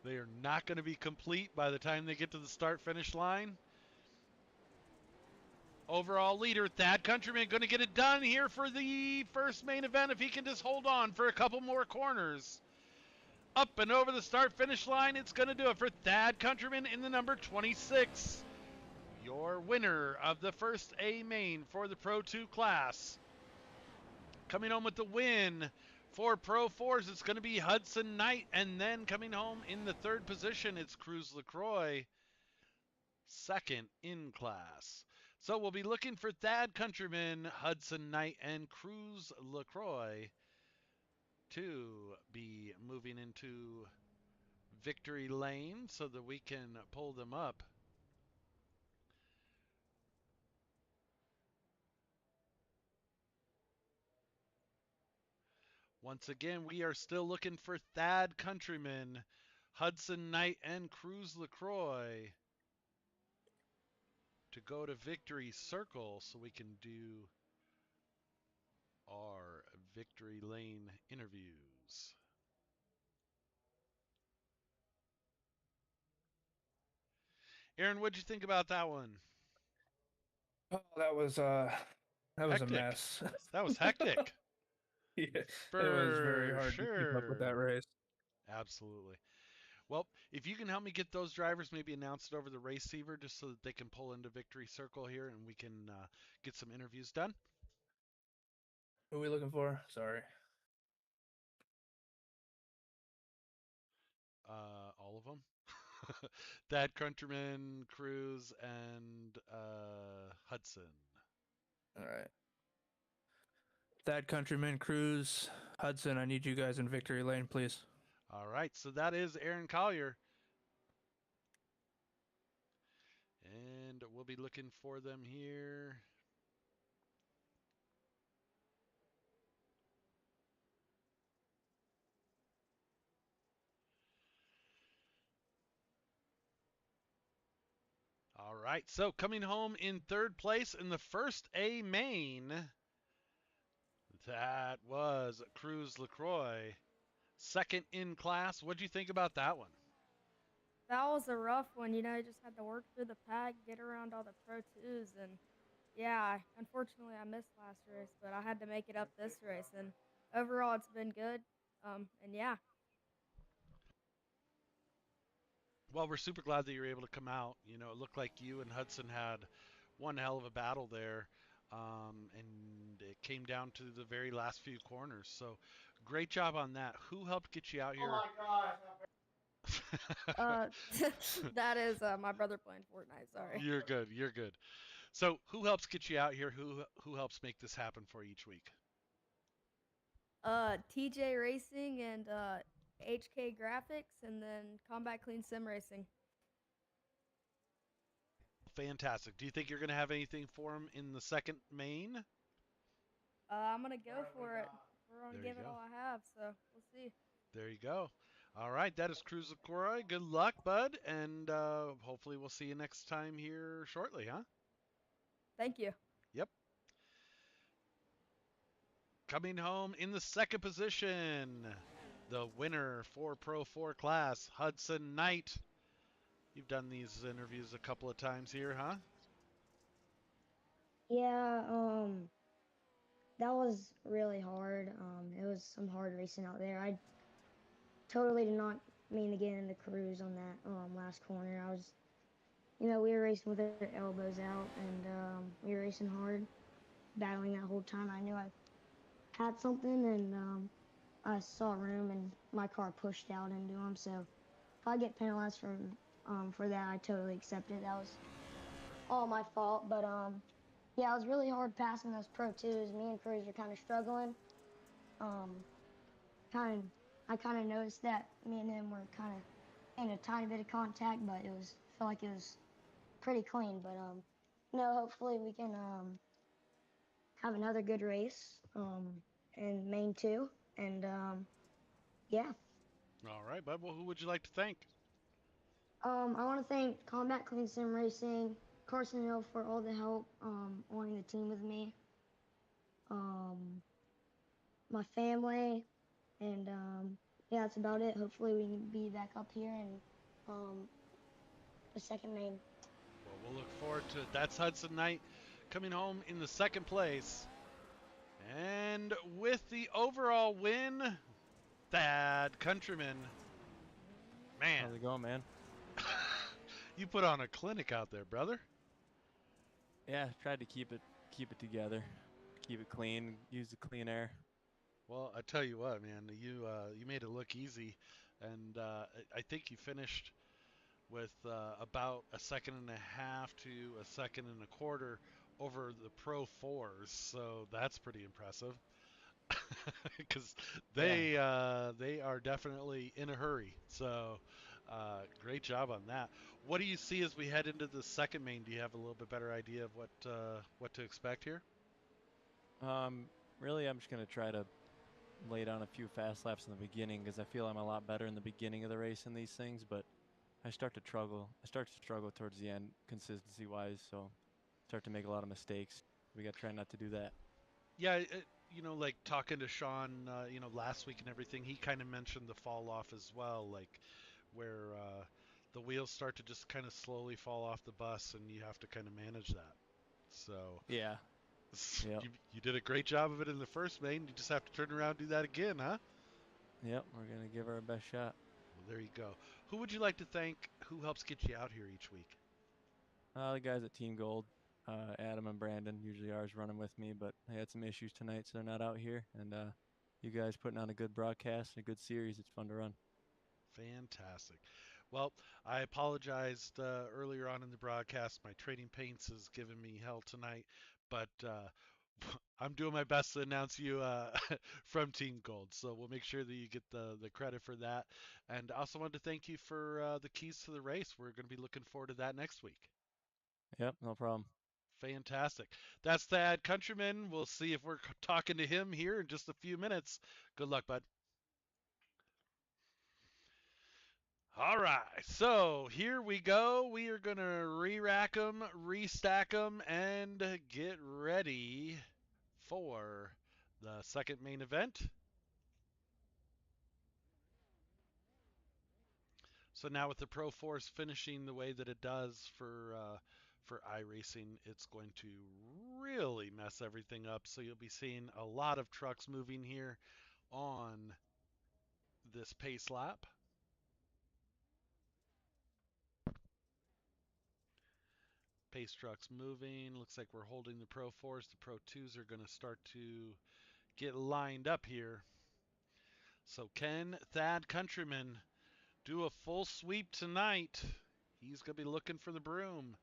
They are not going to be complete by the time they get to the start finish line. Overall leader Thad Countryman going to get it done here for the first main event if he can just hold on for a couple more corners. Up and over the start-finish line, it's going to do it for Thad Countryman in the number 26. Your winner of the first A main for the Pro 2 class. Coming home with the win for Pro 4s, it's going to be Hudson Knight. And then coming home in the third position, it's Cruz LaCroix, second in class. So we'll be looking for Thad Countryman, Hudson Knight, and Cruz LaCroix to be moving into victory lane so that we can pull them up. Once again, we are still looking for Thad Countryman, Hudson Knight, and Cruz LaCroix to go to victory circle so we can do our victory lane interviews. Aaron, what'd you think about that one? Oh, that was a Hectic. mess. That was hectic. Yeah, it For was very hard to keep up with that sure. race. Absolutely. Well, if you can help me get those drivers, maybe announce it over the receiver just so that they can pull into victory circle here and we can get some interviews done. Who are we looking for? Sorry. All of them. Thad Countryman, Cruz, and Hudson. All right. Thad Countryman, Cruz, Hudson, I need you guys in victory lane, please. All right, so that is Aaron Collier. And we'll be looking for them here. All right, so coming home in third place in the first A main, that was Cruz LaCroix. Second in class. What do you think about that one? That was a rough one, you know, I just had to work through the pack, get around all the Pro 2s, and yeah, unfortunately I missed last race, but I had to make it up this race, and overall it's been good, and yeah. Well, we're super glad that you were able to come out. You know, it looked like you and Hudson had one hell of a battle there, and it came down to the very last few corners. So, great job on that. Who helped get you out here? Oh my gosh. That is my brother playing Fortnite, sorry. You're good. You're good. So, who helps get you out here? Who helps make this happen for you each week? TJ Racing and HK Graphics, and then Combat Clean Sim Racing. Fantastic. Do you think you're going to have anything for him in the second main? I'm gonna go for it. We're gonna There give you it go. all I have, so we'll see. There you go. All right, that is Cruz LaCroix. Good luck, bud, and hopefully we'll see you next time here shortly, huh? Thank you. Yep. Coming home in the second position, the winner for Pro 4 class, Hudson Knight. You've done these interviews a couple of times here, huh? Yeah, that was really hard. It was some hard racing out there. I totally did not mean to get in the cruise on that last corner. I was, we were racing with our elbows out, and we were racing hard, battling that whole time. I knew I had something, and I saw room, and my car pushed out into him. So if I get penalized for that, I totally accept it. That was all my fault, but yeah, it was really hard passing those Pro 2s. Me and Cruz were kind of struggling. I kind of noticed that me and him were kind of in a tiny bit of contact, but felt like it was pretty clean. But hopefully we can have another good race in main 2, and yeah. All right, bud. Well, who would you like to thank? I want to thank Combat Clean Sim Racing, Carson Hill for all the help owning the team with me, my family, and yeah, that's about it. Hopefully we can be back up here in the second main. Well, we'll look forward to it. That's Hudson Knight coming home in the second place. And with the overall win, Thad Countryman. Man, How's it going, man? you put on a clinic out there, brother. Yeah, tried to keep it together, keep it clean, use the clean air. Well, I tell you what, man, you made it look easy, and I think you finished with about a second and a half to a second and a quarter over the Pro4s, so that's pretty impressive. Because they are definitely in a hurry. So great job on that. What do you see as we head into the second main? Do you have a little bit better idea of what to expect here? Really, I'm just gonna try to lay down a few fast laps in the beginning because I feel I'm a lot better in the beginning of the race in these things, but I start to struggle. I start to struggle towards the end, consistency-wise. So start to make a lot of mistakes. We got to try not to do that. Yeah, like talking to Sean, last week and everything, he kind of mentioned the fall off as well, like where the wheels start to just kind of slowly fall off the bus, and you have to kind of manage that. So Yeah. Yep. you did a great job of it in the first main. You just have to turn around and do that again, huh? Yep. We're gonna give our best shot. Well, there you go. Who would you like to thank? Who helps get you out here each week? The guys at Team Gold, Adam and Brandon, usually ours running with me, but I had some issues tonight, so they're not out here. And you guys putting on a good broadcast, a good series. It's fun to run. Fantastic. Well, I apologized earlier on in the broadcast. My trading paints has given me hell tonight, but I'm doing my best to announce you from Team Gold. So we'll make sure that you get the credit for that. And I also wanted to thank you for the keys to the race. We're going to be looking forward to that next week. Yep, no problem. Fantastic. That's Thad Countryman. We'll see if we're talking to him here in just a few minutes. Good luck, bud. All right, so here we go. We are going to re-rack them, restack them, and get ready for the second main event. So now with the Pro4 finishing the way that it does for iRacing, it's going to really mess everything up. So you'll be seeing a lot of trucks moving here on this pace lap. Pace trucks moving. Looks like we're holding the Pro4s. The Pro2s are going to start to get lined up here. So can Thad Countryman do a full sweep tonight? He's going to be looking for the broom.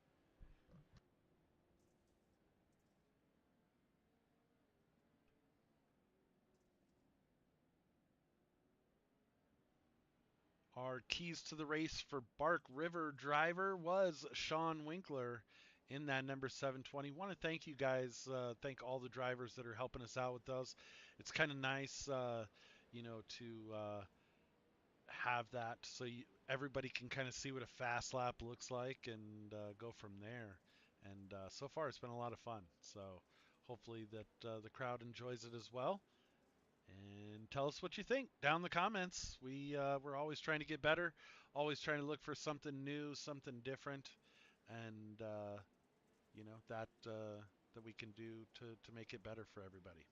Our keys to the race for Barkriver driver was Sean Winkler in that number 720. Want to thank you guys, thank all the drivers that are helping us out with those. It's kind of nice, to have that so everybody can kind of see what a fast lap looks like and go from there. And so far, it's been a lot of fun. So hopefully that the crowd enjoys it as well. And tell us what you think down in the comments. We're always trying to get better, always trying to look for something new, something different, and that we can do to make it better for everybody.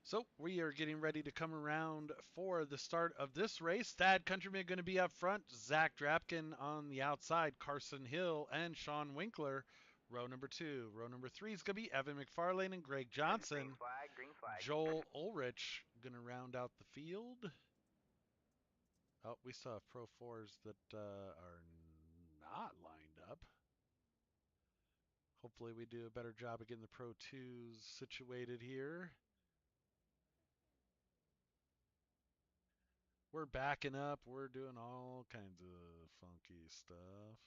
So we are getting ready to come around for the start of this race. Thad Countryman going to be up front, Zach Drapkin on the outside, Carson Hill and Sean Winkler. Row number 2. Row number 3 is going to be Evan McFarlane and Greg Johnson. Green flag. Joel Ulrich going to round out the field. Oh, we still have Pro4s that are not lined up. Hopefully we do a better job of getting the Pro2s situated here. We're backing up. We're doing all kinds of funky stuff.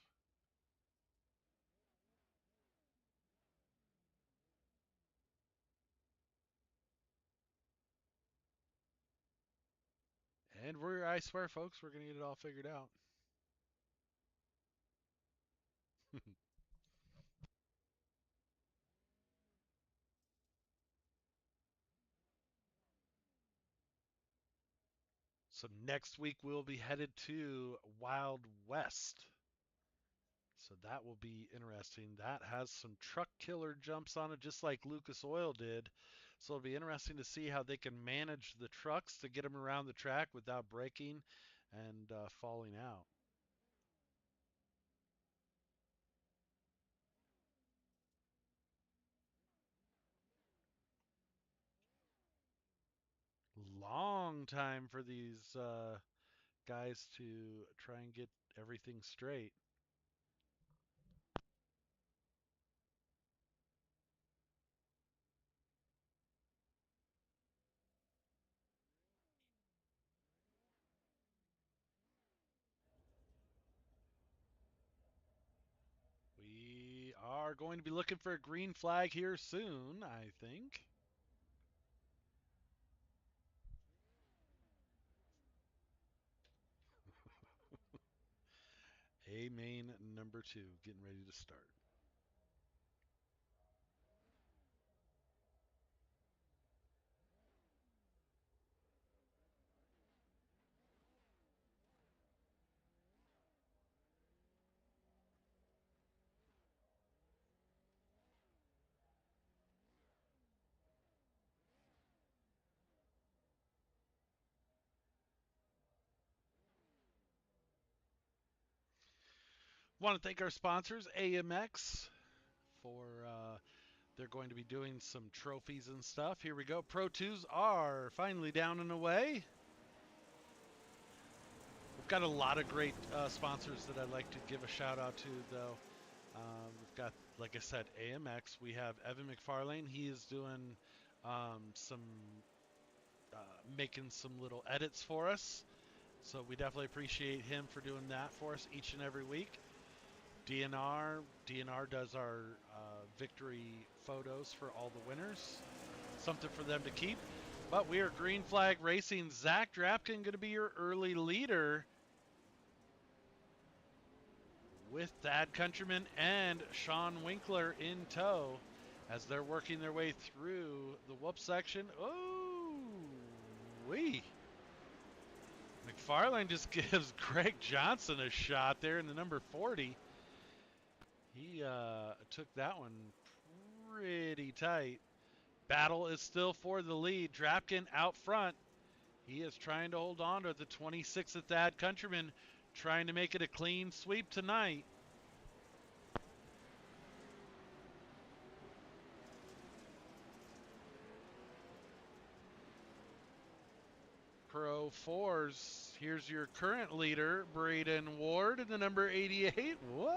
And I swear, folks, we're going to get it all figured out. So next week we'll be headed to Wild West. So that will be interesting. That has some truck killer jumps on it, just like Lucas Oil did. So it'll be interesting to see how they can manage the trucks to get them around the track without braking and falling out. Long time for these guys to try and get everything straight. We are going to be looking for a green flag here soon, I think. A main number 2 getting ready to start. Want to thank our sponsors, AMX, for they're going to be doing some trophies and stuff. Here we go. Pro2s are finally down and away. We've got a lot of great sponsors that I'd like to give a shout out to, though. We've got, like I said, AMX. We have Evan McFarlane. He is doing making some little edits for us. So we definitely appreciate him for doing that for us each and every week. DNR does our victory photos for all the winners. Something for them to keep. But we are Green Flag Racing. Zach Drapkin going to be your early leader with Thad Countryman and Sean Winkler in tow as they're working their way through the whoop section. Oh, wee. McFarlane just gives Greg Johnson a shot there in the number 40. He took that one pretty tight. Battle is still for the lead. Drapkin out front. He is trying to hold on to the 26th of Thad Countryman, trying to make it a clean sweep tonight. Pro4s. Here's your current leader, Braden Ward, in the number 88. What?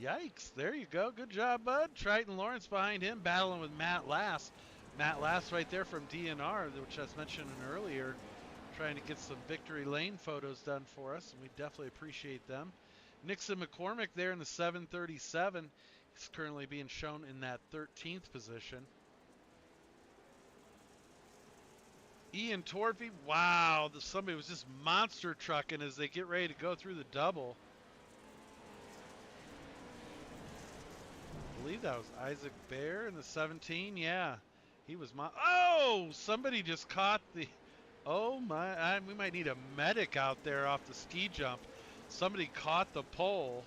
Yikes. There you go. Good job, bud. Triton Lawrence behind him, battling with Matt Lass. Matt Lass right there from DNR, which I was mentioning earlier, trying to get some victory lane photos done for us, and we definitely appreciate them. Nixon McCormick there in the 737. He's currently being shown in that 13th position. Ian Torvey, wow, somebody was just monster trucking as they get ready to go through the double. I believe that was Isaac Bear in the 17. Yeah, he was oh, somebody just caught the. Oh my, we might need a medic out there off the ski jump. Somebody caught the pole.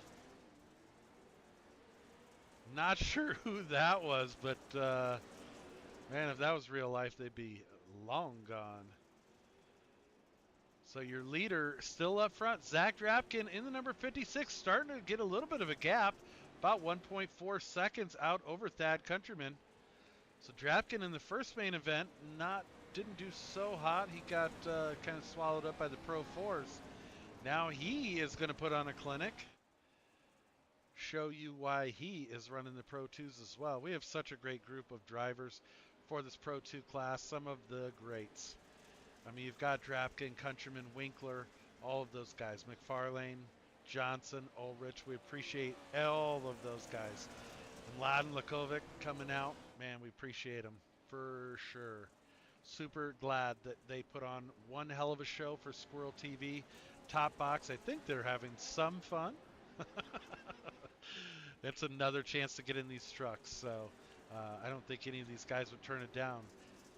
Not sure who that was, but man, if that was real life, they'd be long gone. So your leader still up front, Zach Drapkin in the number 56, starting to get a little bit of a gap, about 1.4 seconds out over Thad Countryman. So Drapkin in the first main event didn't do so hot. He got kind of swallowed up by the Pro4s. Now he is going to put on a clinic. Show you why he is running the Pro2s as well. We have such a great group of drivers for this Pro2 class, some of the greats. I mean, you've got Drapkin, Countryman, Winkler, all of those guys. McFarlane, Johnson, Ulrich. We appreciate all of those guys. And Laden Lakovic coming out. Man, we appreciate them for sure. Super glad that they put on one hell of a show for Squirrel TV. TopBox, I think they're having some fun. It's another chance to get in these trucks. So I don't think any of these guys would turn it down.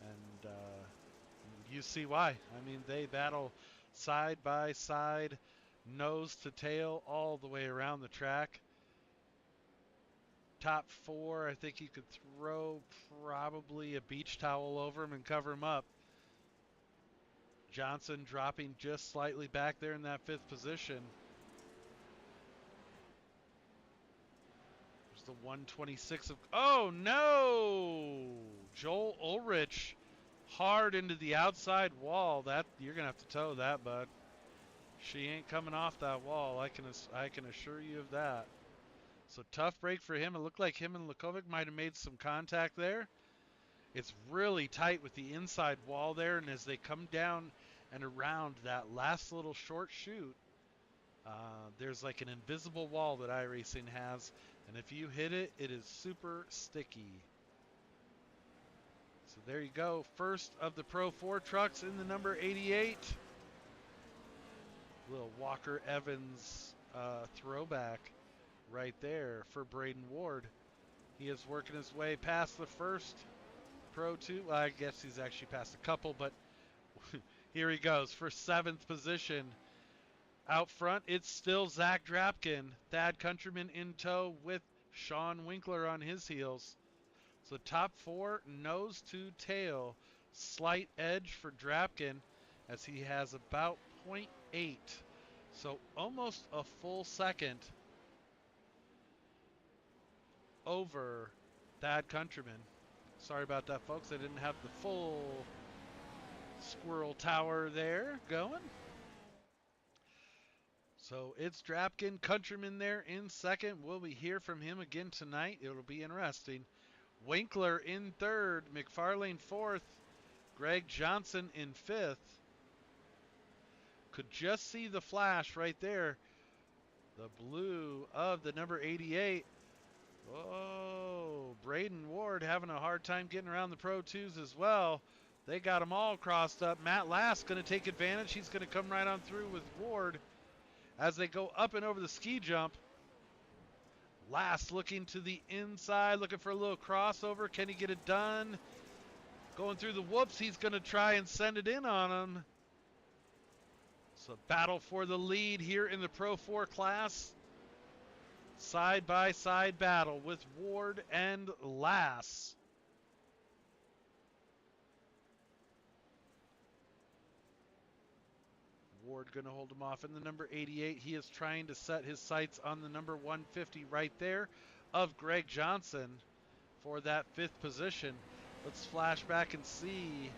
And you see why. I mean, they battle side by side, nose to tail, all the way around the track. Top 4, I think you could throw probably a beach towel over them and cover them up. Johnson dropping just slightly back there in that 5th position. There's the 126 of, oh no! Joel Ulrich hard into the outside wall. That, you're gonna have to tow that, bud. She ain't coming off that wall. I can assure you of that. So tough break for him. It looked like him and Lukovic might have made some contact there. It's really tight with the inside wall there, and as they come down and around that last little short chute, there's like an invisible wall that iRacing has, and if you hit it, it is super sticky. So there you go. First of the Pro 4 trucks in the number 88. Little Walker Evans throwback right there for Braden Ward. He is working his way past the first Pro 2. Well, I guess he's actually passed a couple, but here he goes for 7th position. Out front, it's still Zach Drapkin. Thad Countryman in tow with Sean Winkler on his heels. So top 4, nose to tail. Slight edge for Drapkin as he has about 0.8. So almost a full second over Thad Countryman. Sorry about that, folks. I didn't have the full squirrel tower there going. So it's Drapkin, Countryman there in second. Will we hear from him again tonight? It'll be interesting. Winkler in 3rd, McFarlane 4th, Greg Johnson in 5th. Could just see the flash right there. The blue of the number 88. Oh, Braden Ward having a hard time getting around the Pro 2s as well. They got them all crossed up. Matt Last going to take advantage. He's going to come right on through with Ward as they go up and over the ski jump. Last looking to the inside, looking for a little crossover. Can he get it done? Going through the whoops, he's going to try and send it in on him. So battle for the lead here in the Pro 4 class. Side-by-side battle with Ward and Lass. Ward going to hold him off in the number 88. He is trying to set his sights on the number 150 right there of Greg Johnson for that 5th position. Let's flash back and see.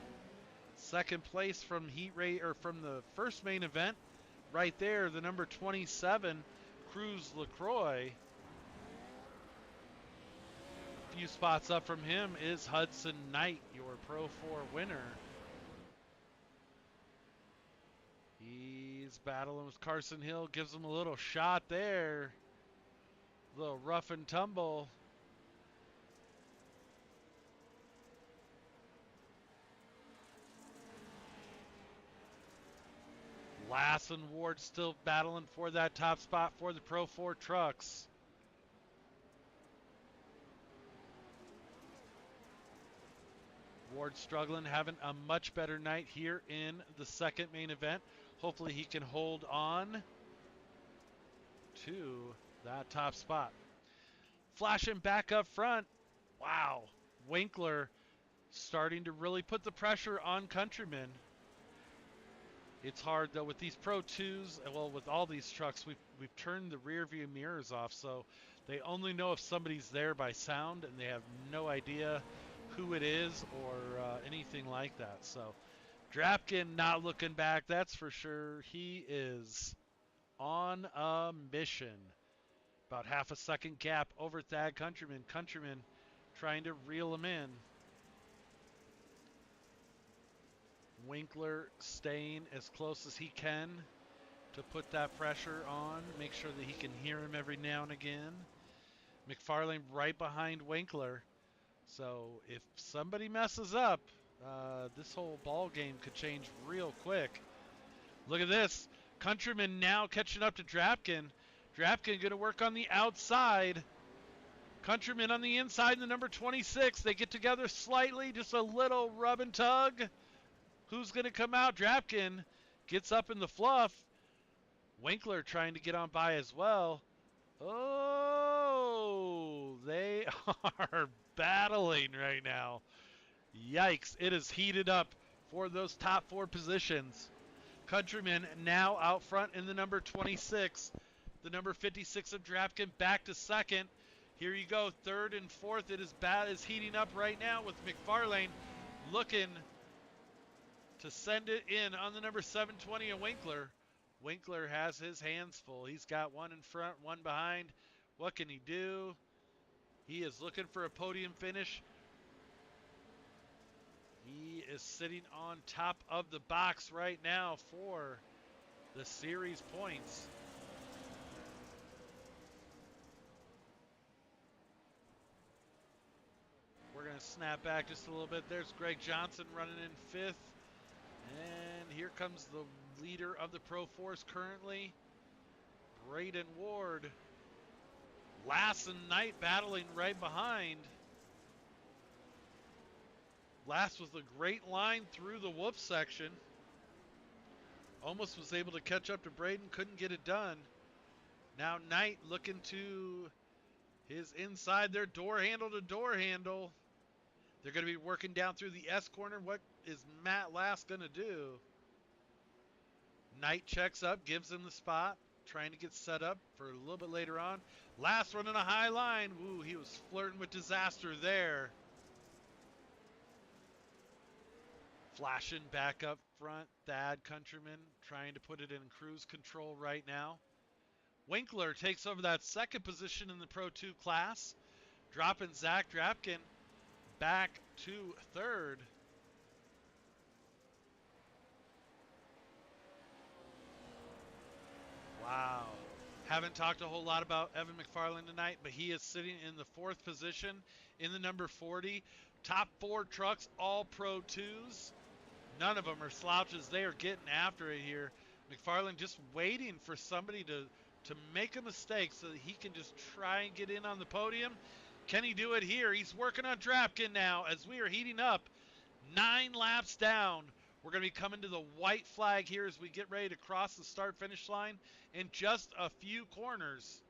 2nd place from heat rate, or from the first main event right there, the number 27 Cruz LaCroix. A few spots up from him is Hudson Knight, your Pro 4 winner. He's battling with Carson Hill, gives him a little shot there. A little rough and tumble. Lass and Ward still battling for that top spot for the Pro 4 trucks. Ward struggling, having a much better night here in the 2nd main event. Hopefully he can hold on to that top spot. Flashing back up front. Wow. Winkler starting to really put the pressure on Countryman. It's hard though with these Pro 2s, well, with all these trucks, we've turned the rear view mirrors off, so they only know if somebody's there by sound, and they have no idea who it is or anything like that. So Drapkin not looking back, that's for sure. He is on a mission. About half a second gap over Thad Countryman. Countryman trying to reel him in. Winkler staying as close as he can to put that pressure on, make sure that he can hear him every now and again. McFarlane right behind Winkler. So if somebody messes up, this whole ball game could change real quick. Look at this. Countryman now catching up to Drapkin. Drapkin going to work on the outside. Countryman on the inside in the number 26. They get together slightly, just a little rub and tug. Who's going to come out? Drapkin gets up in the fluff. Winkler trying to get on by as well. Oh, they are battling right now. Yikes. It is heated up for those top 4 positions. Countryman now out front in the number 26. The number 56 of Drapkin back to second. Here you go, third and fourth. It is bad as heating up right now with McFarlane looking to send it in on the number 720 of Winkler. Winkler has his hands full. He's got one in front, one behind. What can he do? He is looking for a podium finish. He is sitting on top of the box right now for the series points. We're going to snap back just a little bit. There's Greg Johnson running in 5th. And here comes the leader of the Pro 4s currently, Braden Ward. Lass and Knight battling right behind. Lass with a great line through the whoop section. Almost was able to catch up to Braden, couldn't get it done. Now Knight looking to his inside there, door handle to door handle. They're going to be working down through the S corner. What is Matt Lass going to do? Knight checks up, gives him the spot, trying to get set up for a little bit later on. Lass running a high line. Woo, he was flirting with disaster there. Flashing back up front, Thad Countryman trying to put it in cruise control right now. Winkler takes over that second position in the Pro 2 class, dropping Zach Drapkin back to third. Wow. Haven't talked a whole lot about Evan McFarlane tonight, but he is sitting in the 4th position in the number 40. Top 4 trucks, all Pro 2s. None of them are slouches. They are getting after it here. McFarlane just waiting for somebody to make a mistake so that he can just try and get in on the podium. Can he do it here? He's working on Drapkin now as we are heating up. 9 laps down. We're going to be coming to the white flag here as we get ready to cross the start-finish line in just a few corners.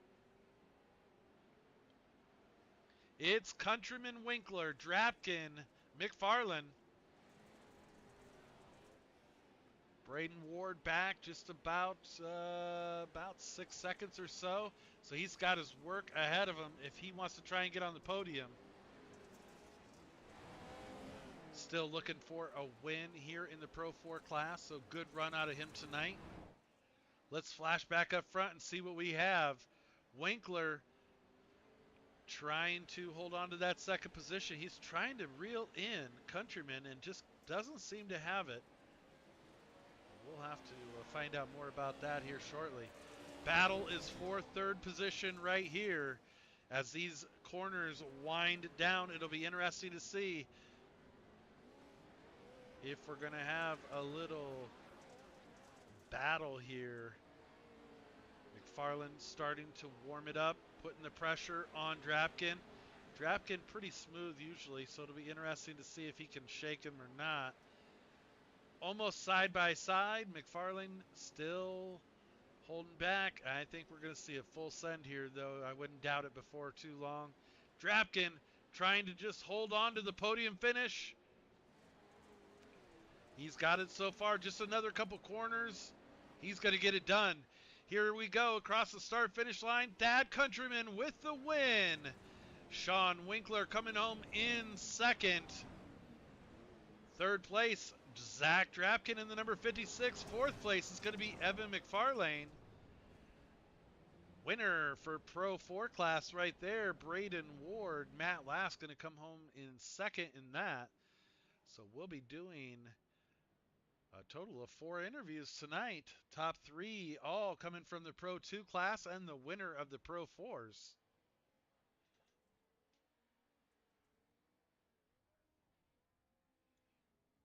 It's Countryman, Winkler, Drapkin, McFarlane. Braden Ward back just about 6 seconds or so. So he's got his work ahead of him if he wants to try and get on the podium. Still looking for a win here in the Pro 4 class, so good run out of him tonight. Let's flash back up front and see what we have. Winkler trying to hold on to that second position. He's trying to reel in Countryman and just doesn't seem to have it. We'll have to find out more about that here shortly. Battle is for third position right here. As these corners wind down, it'll be interesting to see if we're going to have a little battle here. McFarlane starting to warm it up, putting the pressure on Drapkin. Drapkin pretty smooth usually, so it'll be interesting to see if he can shake him or not. Almost side by side. McFarlane still holding back. I think we're going to see a full send here, though. I wouldn't doubt it before too long. Drapkin trying to just hold on to the podium finish. He's got it so far. Just another couple corners. He's going to get it done. Here we go across the start-finish line. Thad Countryman with the win. Sean Winkler coming home in second. Third place, Zach Drapkin in the number 56. Fourth place is going to be Evan McFarlane. Winner for Pro 4 class right there, Braden Ward. Matt Lass going to come home in second in that. So we'll be doing a total of 4 interviews tonight. Top 3 all coming from the Pro 2 class and the winner of the Pro 4s.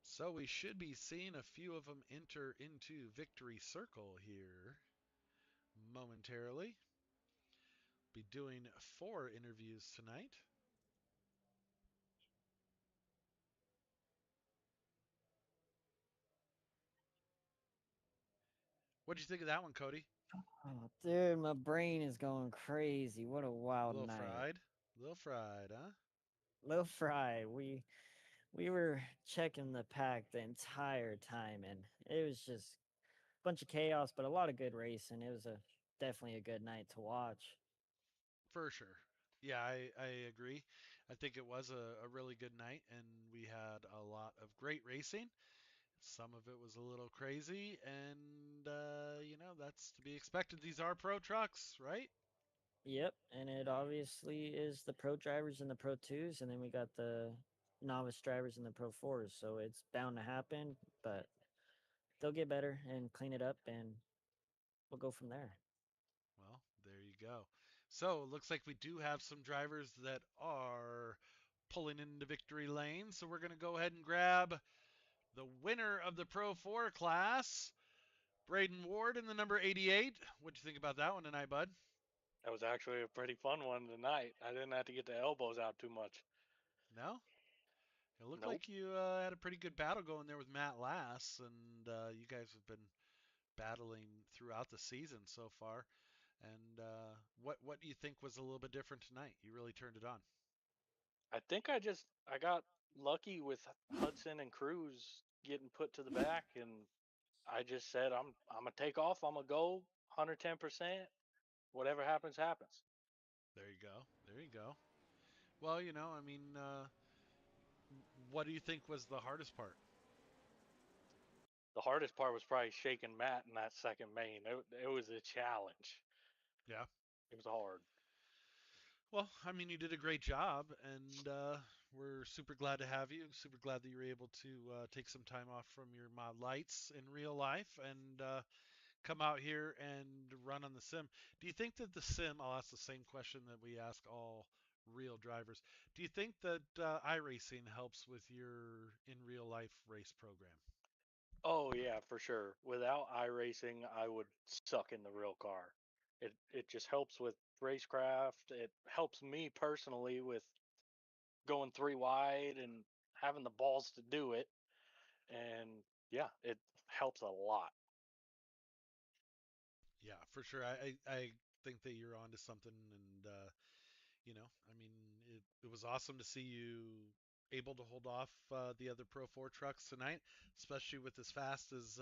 So we should be seeing a few of them enter into Victory Circle here momentarily. Be doing 4 interviews tonight. What did you think of that one, Cody? Oh, dude, my brain is going crazy. What a wild A little night. fried. A little fried, huh? Little fried. We we were checking the pack the entire time, and it was just a bunch of chaos, but a lot of good racing. It was definitely a good night to watch. For sure. Yeah, I agree. I think it was a really good night, and we had a lot of great racing. Some of it was a little crazy, and that's to be expected. These are pro trucks, right? Yep, and it obviously is the pro drivers and the pro twos, and then we got the novice drivers and the pro fours. So it's bound to happen, but they'll get better and clean it up, and we'll go from there. Well, there you go. So it looks like we do have some drivers that are pulling into victory lane. So we're going to go ahead and grab the winner of the Pro 4 class, Braden Ward in the number 88. What'd you think about that one tonight, bud? That was actually a pretty fun one tonight. I didn't have to get the elbows out too much. No? It looked Nope. like you had a pretty good battle going there with Matt Lass, and you guys have been battling throughout the season so far. And what do you think was a little bit different tonight? You really turned it on. I think I got lucky with Hudson and Cruz getting put to the back, and I just said I'm gonna take off. I'm gonna go 110%. Whatever happens, happens. There you go. There you go. Well, what do you think was the hardest part? The hardest part was probably shaking Matt in that second main. It was a challenge. Yeah. It was hard. Well, you did a great job, and we're super glad to have you. Super glad that you were able to take some time off from your mod lights in real life and come out here and run on the sim. Do you think that the sim, I'll ask the same question that we ask all real drivers. Do you think that iRacing helps with your in real life race program? Oh yeah, for sure. Without iRacing, I would suck in the real car. It just helps with racecraft. It helps me personally with going three wide and having the balls to do it. And yeah, it helps a lot. Yeah, for sure. I think that you're onto something, and it was awesome to see you able to hold off the other Pro 4 trucks tonight, especially with as fast as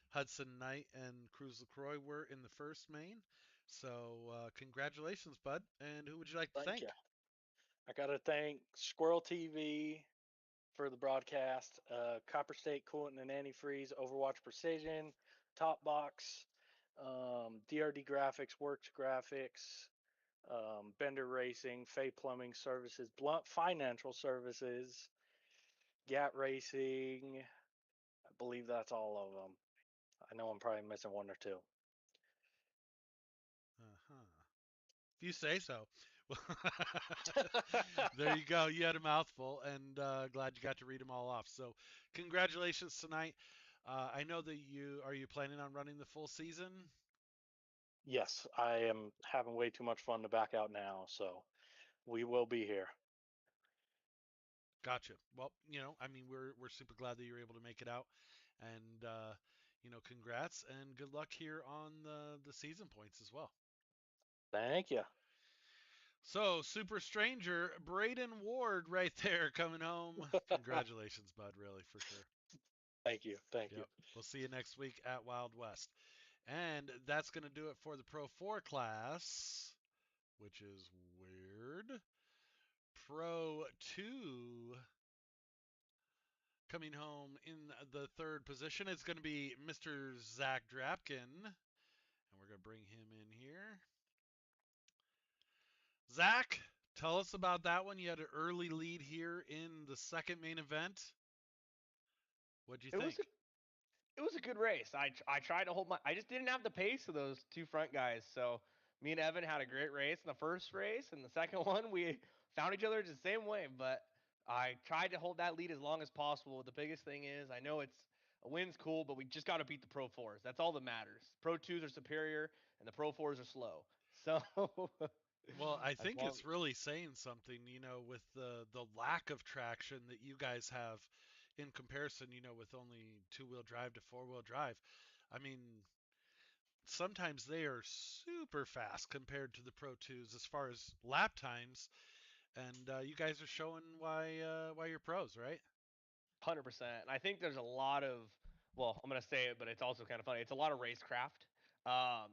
Hudson Knight and Cruz LaCroix were in the first main. So congratulations, bud. And who would you like to Thank you. thank? I got to thank Squirrel TV for the broadcast, Copper State Coolant and Antifreeze, Overwatch Precision, TopBox, DRD Graphics, Works Graphics, Bender Racing, Fay Plumbing Services, Blunt Financial Services, GAT Racing. I believe that's all of them. I know I'm probably missing one or two. Uh-huh. If you say so. There you go. You had a mouthful, and glad you got to read them all off. So, congratulations tonight. I know that you planning on running the full season? Yes, I am having way too much fun to back out now, so we will be here. Gotcha. Well, we're super glad that you're able to make it out, and congrats and good luck here on the season points as well. Thank you. So, super stranger Braden Ward right there coming home. Congratulations, bud. Really, for sure. Thank you. Thank you. Yep. We'll see you next week at Wild West. And that's going to do it for the Pro 4 class, which is weird. Pro 2 coming home in the third position is going to be Mr. Zach Drapkin. And we're going to bring him in here. Zach, tell us about that one. You had an early lead here in the second main event. What'd you think? It was a good race. I tried to hold my. I just didn't have the pace of those two front guys. So me and Evan had a great race in the first race, and the second one we found each other the same way. But I tried to hold that lead as long as possible. The biggest thing is I know it's a win's cool, but we just got to beat the Pro 4s. That's all that matters. Pro 2s are superior, and the Pro 4s are slow. So Well, I as think long it's really saying something, with the lack of traction that you guys have in comparison, with only two-wheel drive to four-wheel drive. I mean, sometimes they are super fast compared to the Pro 2s as far as lap times, and you guys are showing why you're pros, right? 100%. And I think there's a lot of, well, I'm gonna say it, but it's also kind of funny. It's a lot of racecraft.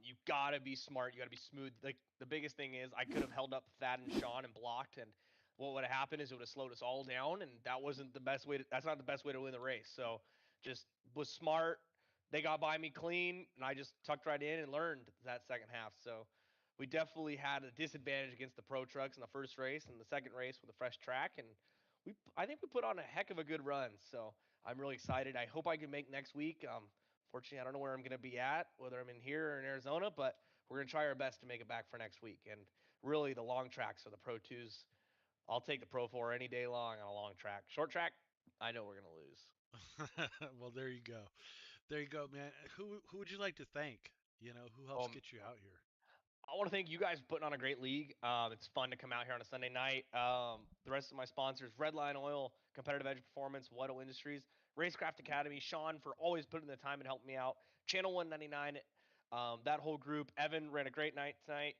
You gotta be smart. You gotta be smooth. Like the biggest thing is, I could have held up Thad and Sean and blocked, and what would have happened is it would have slowed us all down, and that wasn't the best way. That's not the best way to win the race. So just was smart. They got by me clean, and I just tucked right in and learned that second half. So we definitely had a disadvantage against the pro trucks in the first race, and the second race with a fresh track, and I think we put on a heck of a good run. So I'm really excited. I hope I can make next week. Fortunately, I don't know where I'm going to be at, whether I'm in here or in Arizona, but we're going to try our best to make it back for next week. And really, the long tracks are the Pro 2s. I'll take the Pro 4 any day long on a long track. Short track, I know we're going to lose. Well, there you go. There you go, man. Who would you like to thank? Who helps Um, get you out here? I want to thank you guys for putting on a great league. It's fun to come out here on a Sunday night. The rest of my sponsors: Redline Oil, Competitive Edge Performance, Weddle Industries, Racecraft Academy, Sean for always putting the time and helping me out. Channel 199, that whole group. Evan ran a great night tonight.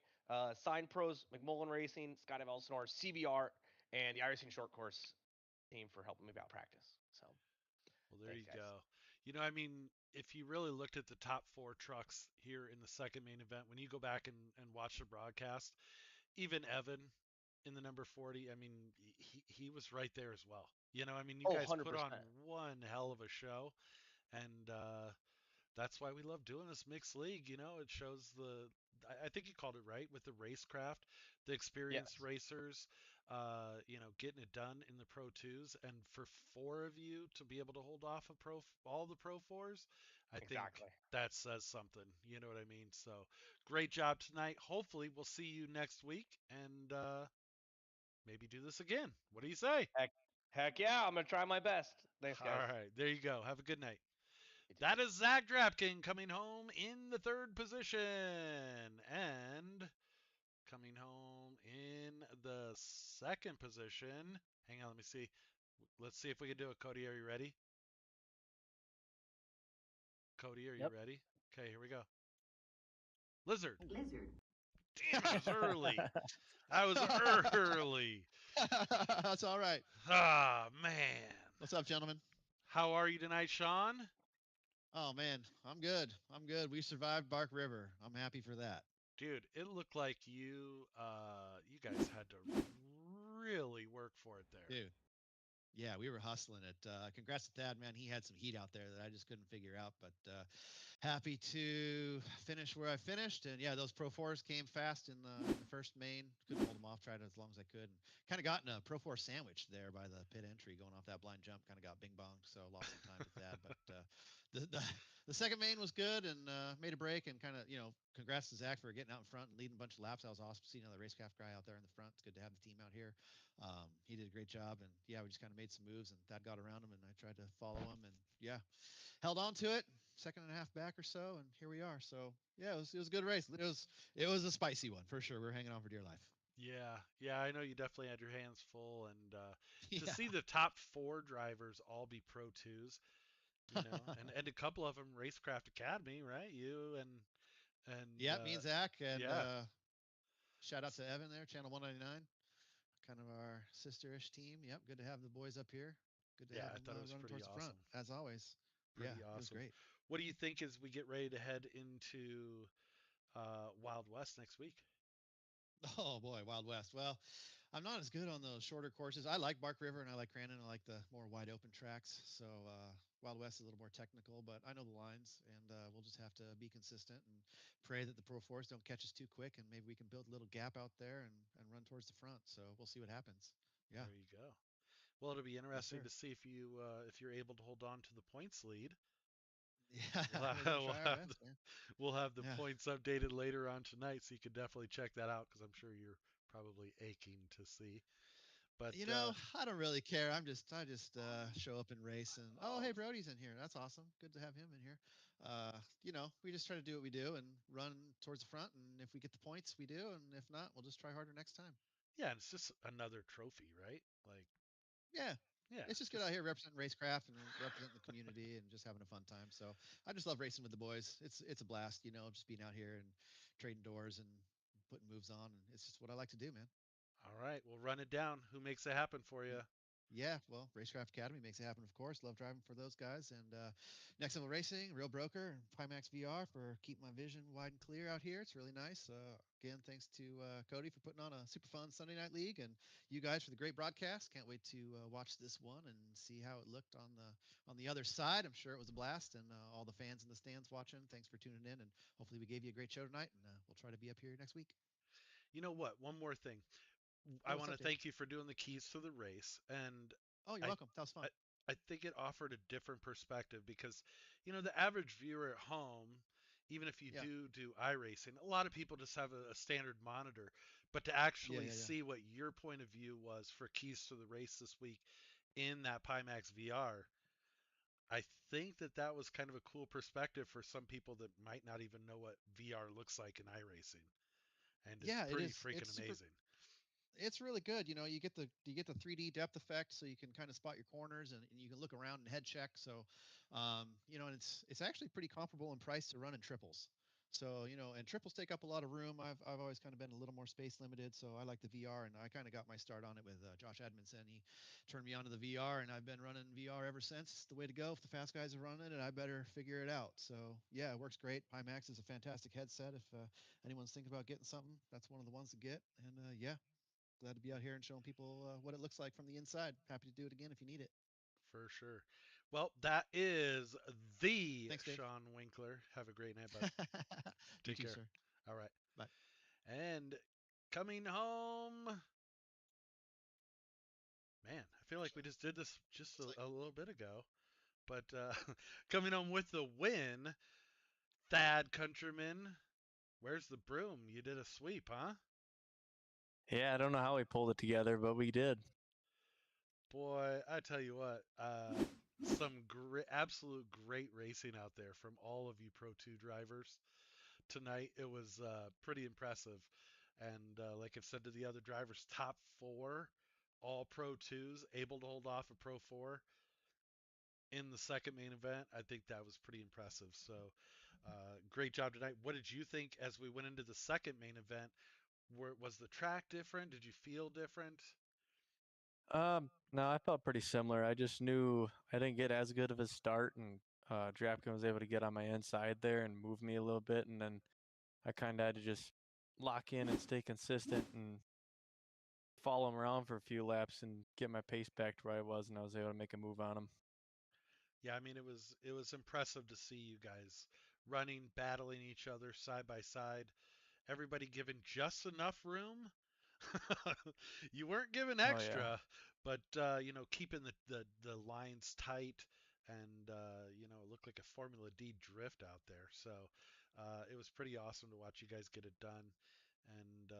Sign Pros, McMullen Racing, Skydive Elsinore, CBR, and the iRacing Short Course team for helping me out practice. So Well, there thanks, you guys. go. If you really looked at the top four trucks here in the second main event, when you go back and watch the broadcast, even Evan in the number 40, he was right there as well. You Oh, guys put on 100%. one hell of a show, and that's why we love doing this mixed league. It shows I think you called it right with the racecraft, the experienced Yes, racers, getting it done in the Pro Twos, and for four of you to be able to hold off all the Pro Fours, I think exactly. that says something. You know what I mean? So great job tonight. Hopefully we'll see you next week and maybe do this again. What do you say? Heck, heck yeah, I'm going to try my best. Thanks, All guys. right, there you go. Have a good night. You too. That is Zach Drapkin coming home in the third position. And coming home in the second position. Hang on, let me see. Let's see if we can do it. Cody, are you ready? Cody, are you Yep. ready? Okay, here we go. Lizard. Lizard. Damn, it was early. I was early. That's all right. Ah, man. What's up, gentlemen? How are you tonight, Sean? Oh man, I'm good. I'm good. We survived Barkriver. I'm happy for that. Dude, it looked like you guys had to really work for it there. Dude. Yeah, we were hustling it. Congrats to Thad, man. He had some heat out there that I just couldn't figure out, but happy to finish where I finished. And yeah, those Pro 4s came fast in the first main. Couldn't hold them off, tried as long as I could. And kind of got in a Pro 4 sandwich there by the pit entry going off that blind jump. Kind of got bing bonged, so lost some time with that. But the second main was good and made a break and kind of, congrats to Zach for getting out in front and leading a bunch of laps. That was awesome to see another racecraft guy out there in the front. It's good to have the team out here. He did a great job, and yeah, we just kind of made some moves, and Thad got around him, and I tried to follow him, and yeah, held on to it, second and a half back or so, and here we are. So yeah, it was a good race. It was a spicy one for sure. We're hanging on for dear life. Yeah, I know you definitely had your hands full, and to Yeah. see the top four drivers all be Pro Twos, and a couple of them Racecraft Academy, right? You and Yeah, me and Zach, and yeah, shout out to Evan there, Channel 199, kind of our sister-ish team. Yep, good to have the boys up here. Good to yeah, have I them thought it was running pretty towards the front, awesome, as always. Yeah, pretty it was awesome. great. What do you think as we get ready to head into Wild West next week? Oh boy, Wild West. Well, I'm not as good on those shorter courses. I like Barkriver and I like Crandon. I like the more wide open tracks. So Wild West is a little more technical, but I know the lines, and we'll just have to be consistent and pray that the Pro Fours don't catch us too quick, and maybe we can build a little gap out there and run towards the front. So we'll see what happens. Yeah. There you go. Well, it'll be Yes, interesting sir. to see if you're able to hold on to the points lead. Yeah, We'll we're gonna we'll try our have best, man. we'll have the Yeah. points updated later on tonight, so you can definitely check that out because I'm sure you're probably aching to see. But I don't really care. I just show up and race and oh hey Brody's in here. That's awesome. Good to have him in here. We just try to do what we do and run towards the front, and if we get the points, we do, and if not, we'll just try harder next time. yeah, it's just another trophy, right? Like, Yeah. yeah, It's just good just out here representing racecraft and representing the community and just having a fun time. So I just love racing with the boys. It's a blast, just being out here and trading doors and putting moves on, and it's just what I like to do, man. all right. We'll run it down. Who makes it happen for you? Yeah, well, Racecraft Academy makes it happen, of course. Love driving for those guys. And Next Level Racing, Real Broker, and Pimax VR for keeping my vision wide and clear out here. It's really nice. Again, thanks to Cody for putting on a super fun Sunday night league, and you guys for the great broadcast. Can't wait to watch this one and see how it looked on the other side. I'm sure it was a blast, and all the fans in the stands watching. Thanks for tuning in, and hopefully we gave you a great show tonight. And we'll try to be up here next week. You know what? One more thing. Yeah, I what's want up, to Dave? thank you for doing the keys to the race, and Oh, you're I, welcome. That was fun. I, I think it offered a different perspective because, the average viewer at home, even if you Yeah. do iRacing, a lot of people just have a standard monitor, but to Yeah, actually yeah, yeah. see what your point of view was for keys to the race this week in that Pimax VR, I think that was kind of a cool perspective for some people that might not even know what VR looks like in iRacing, and it's Yeah, it pretty is. freaking It's super. amazing. It's really good. You get the 3D depth effect, so you can kind of spot your corners and you can look around and head check. So, and it's actually pretty comparable in price to running triples. So, and triples take up a lot of room. I've always kind of been a little more space limited, so I like the VR, and I kind of got my start on it with Josh Edmondson. He turned me on to the VR, and I've been running VR ever since. It's the way to go if the fast guys are running it, and I better figure it out. So, yeah, it works great. Pimax is a fantastic headset. If anyone's thinking about getting something, that's one of the ones to get. And yeah, glad to be out here and showing people what it looks like from the inside. Happy to do it again if you need it. For sure. Well, that is the Thanks, Dave. Sean Winkler. Have a great night, bud. You Take too, care. sir. All right. Bye. And coming home, man, I feel like we just did this just a little bit ago. But coming home with the win, Thad Countryman. Where's the broom? You did a sweep, huh? Yeah, I don't know how we pulled it together, but we did. Boy, I tell you what, some great, absolute great racing out there from all of you Pro2 drivers tonight. It was pretty impressive. And like I've said to the other drivers, top four, all Pro2s, able to hold off a Pro4 in the second main event. I think that was pretty impressive. So great job tonight. What did you think as we went into the second main event? Was the track different? Did you feel different? No, I felt pretty similar. I just knew I didn't get as good of a start, and Drapkin was able to get on my inside there and move me a little bit, and then I kind of had to just lock in and stay consistent and follow him around for a few laps and get my pace back to where I was, and I was able to make a move on him. Yeah, I mean it was impressive to see you guys running, battling each other side by side. Everybody given just enough room. You weren't given Oh yeah, extra, but keeping the lines tight, and it looked like a Formula D drift out there. So it was pretty awesome to watch you guys get it done, and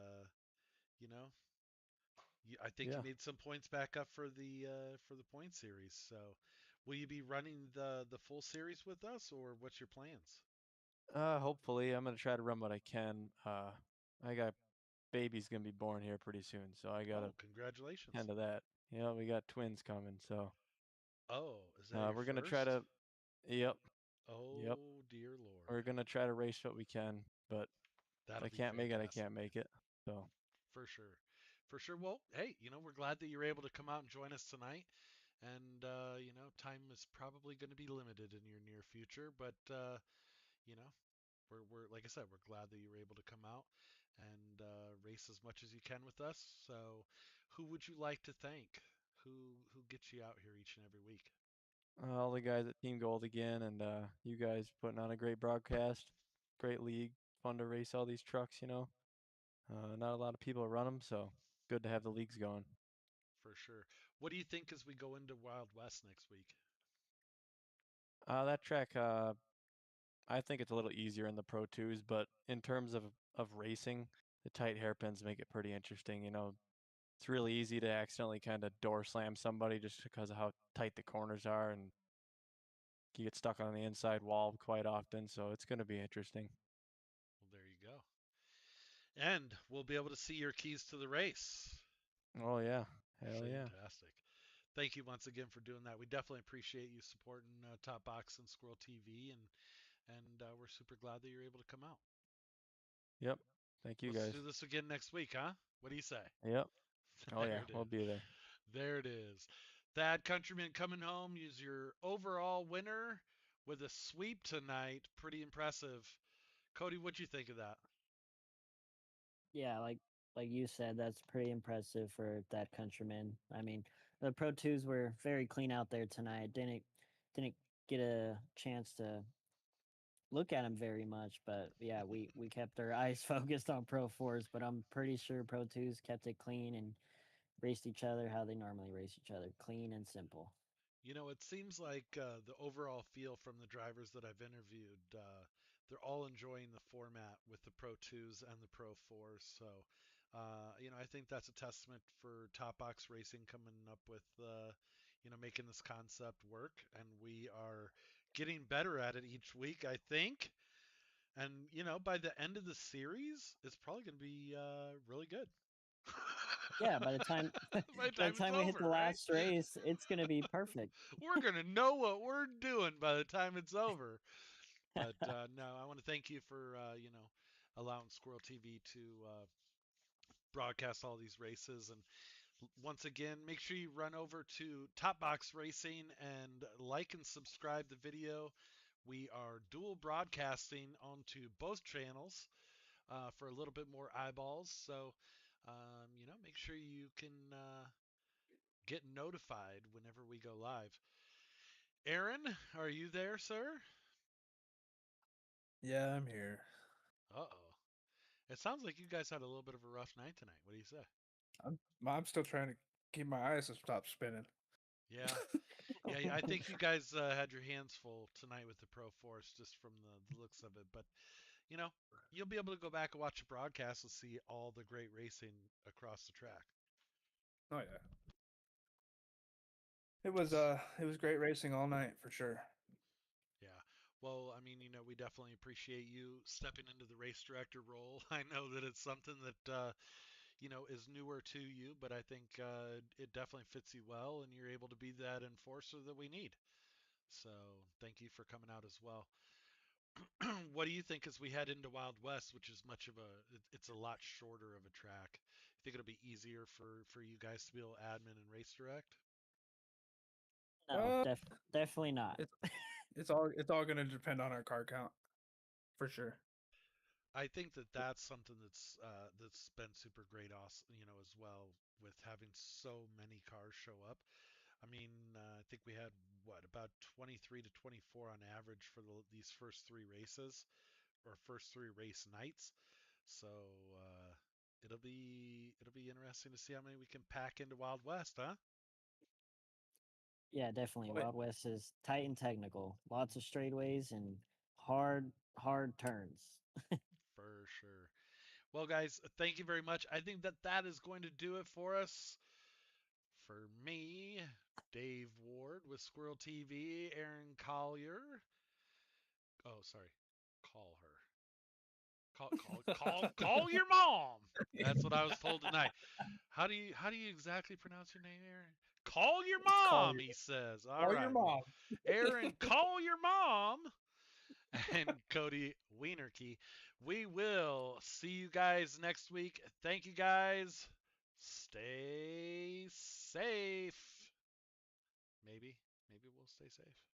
you know, I think you yeah. made some points back up for the point series. So will you be running the full series with us, or what's your plans? Hopefully, I'm gonna try to run what I can. I got baby's gonna be born here pretty soon, so I gotta Oh, congratulations. tend to that. Yeah, we got twins coming, so Oh, is that your we're gonna try to. first? Yep, yep. Oh, dear We're Lord. gonna try to race what we can, but if That'll I be can't make it, I fantastic. can't make it. So, For sure. For sure. Well, hey, we're glad that you're able to come out and join us tonight. And, time is probably going to be limited in your near future, but, you know, we're like I said, we're glad that you were able to come out and race as much as you can with us. So, who would you like to thank? Who gets you out here each and every week? all the guys at Team Gold again, and you guys putting on a great broadcast, great league, fun to race all these trucks. Not a lot of people run them, so good to have the leagues going. For sure. What do you think as we go into Wild West next week? That track, I think it's a little easier in the Pro 2s, but in terms of racing, the tight hairpins make it pretty interesting. It's really easy to accidentally kind of door slam somebody just because of how tight the corners are, and you get stuck on the inside wall quite often. So it's going to be interesting. Well, there you go. And we'll be able to see your keys to the race. Oh yeah, hell yeah. Fantastic. Thank you once again for doing that. We definitely appreciate you supporting Top Box and Squirrel TV, and we're super glad that you're able to come out. Yep. Thank you Let's guys. do this again next week, huh? What do you say? Yep. Oh There yeah, it we'll is. be there. There it is. Thad Countryman coming home is your overall winner with a sweep tonight. Pretty impressive. Cody, what'd you think of that? Yeah, like you said, that's pretty impressive for that countryman. I mean, the Pro Twos were very clean out there tonight. Didn't get a chance to look at them very much, but yeah, we kept our eyes focused on Pro Fours. But I'm pretty sure Pro Twos kept it clean and raced each other how they normally race each other, clean and simple. You know, it seems like the overall feel from the drivers that I've interviewed, they're all enjoying the format with the Pro 2s and the Pro 4s. So, I think that's a testament for Top Box Racing coming up with, making this concept work. And we are getting better at it each week, I think. And, by the end of the series, it's probably going to be really good. Yeah, by the time By the by the time it's time we hit over, the right? last race, it's gonna be perfect. We're gonna know what we're doing by the time it's over. But no, I want to thank you for allowing Squirrel TV to broadcast all these races. And once again, make sure you run over to Top Box Racing and like and subscribe the video. We are dual broadcasting onto both channels for a little bit more eyeballs. So make sure you can get notified whenever we go live. Aaron, are you there, sir? Yeah, I'm here. Uh-oh. It sounds like you guys had a little bit of a rough night tonight. What do you say? I'm still trying to keep my eyes to stop spinning. Yeah. Yeah, I think you guys had your hands full tonight with the Pro Force just from the looks of it. But, you know, you'll be able to go back and watch the broadcast and see all the great racing across the track. Oh yeah. It was great racing all night for sure. Yeah. Well, I mean, we definitely appreciate you stepping into the race director role. I know that it's something that is newer to you, but I think it definitely fits you well, and you're able to be that enforcer that we need. So thank you for coming out as well. What do you think as we head into Wild West, which is it's a lot shorter of a track? You think it'll be easier for you guys to be able to admin and race direct? No, Uh, definitely not. it's it's all going to depend on our car count for sure. I think that that's something that's been super great, also, as well with having so many cars show up. I mean, I think we had about 23 to 24 on average for these first three races or first three race nights. So it'll be interesting to see how many we can pack into Wild West, huh? Yeah, definitely. Wait, Wild West is tight and technical. Lots of straightaways and hard turns. For sure. Well, guys, thank you very much. I think that is going to do it for us. For me, Dave Ward with Squirrel TV, Aaron Collier. Oh, sorry. Call her. Call your mom. That's what I was told tonight. How do you exactly pronounce your name, Aaron? Call your mom, he says. All call your right. Well, mom. Aaron, call your mom. And Cody Wienerkey. We will see you guys next week. Thank you guys. Stay safe. Maybe we'll stay safe.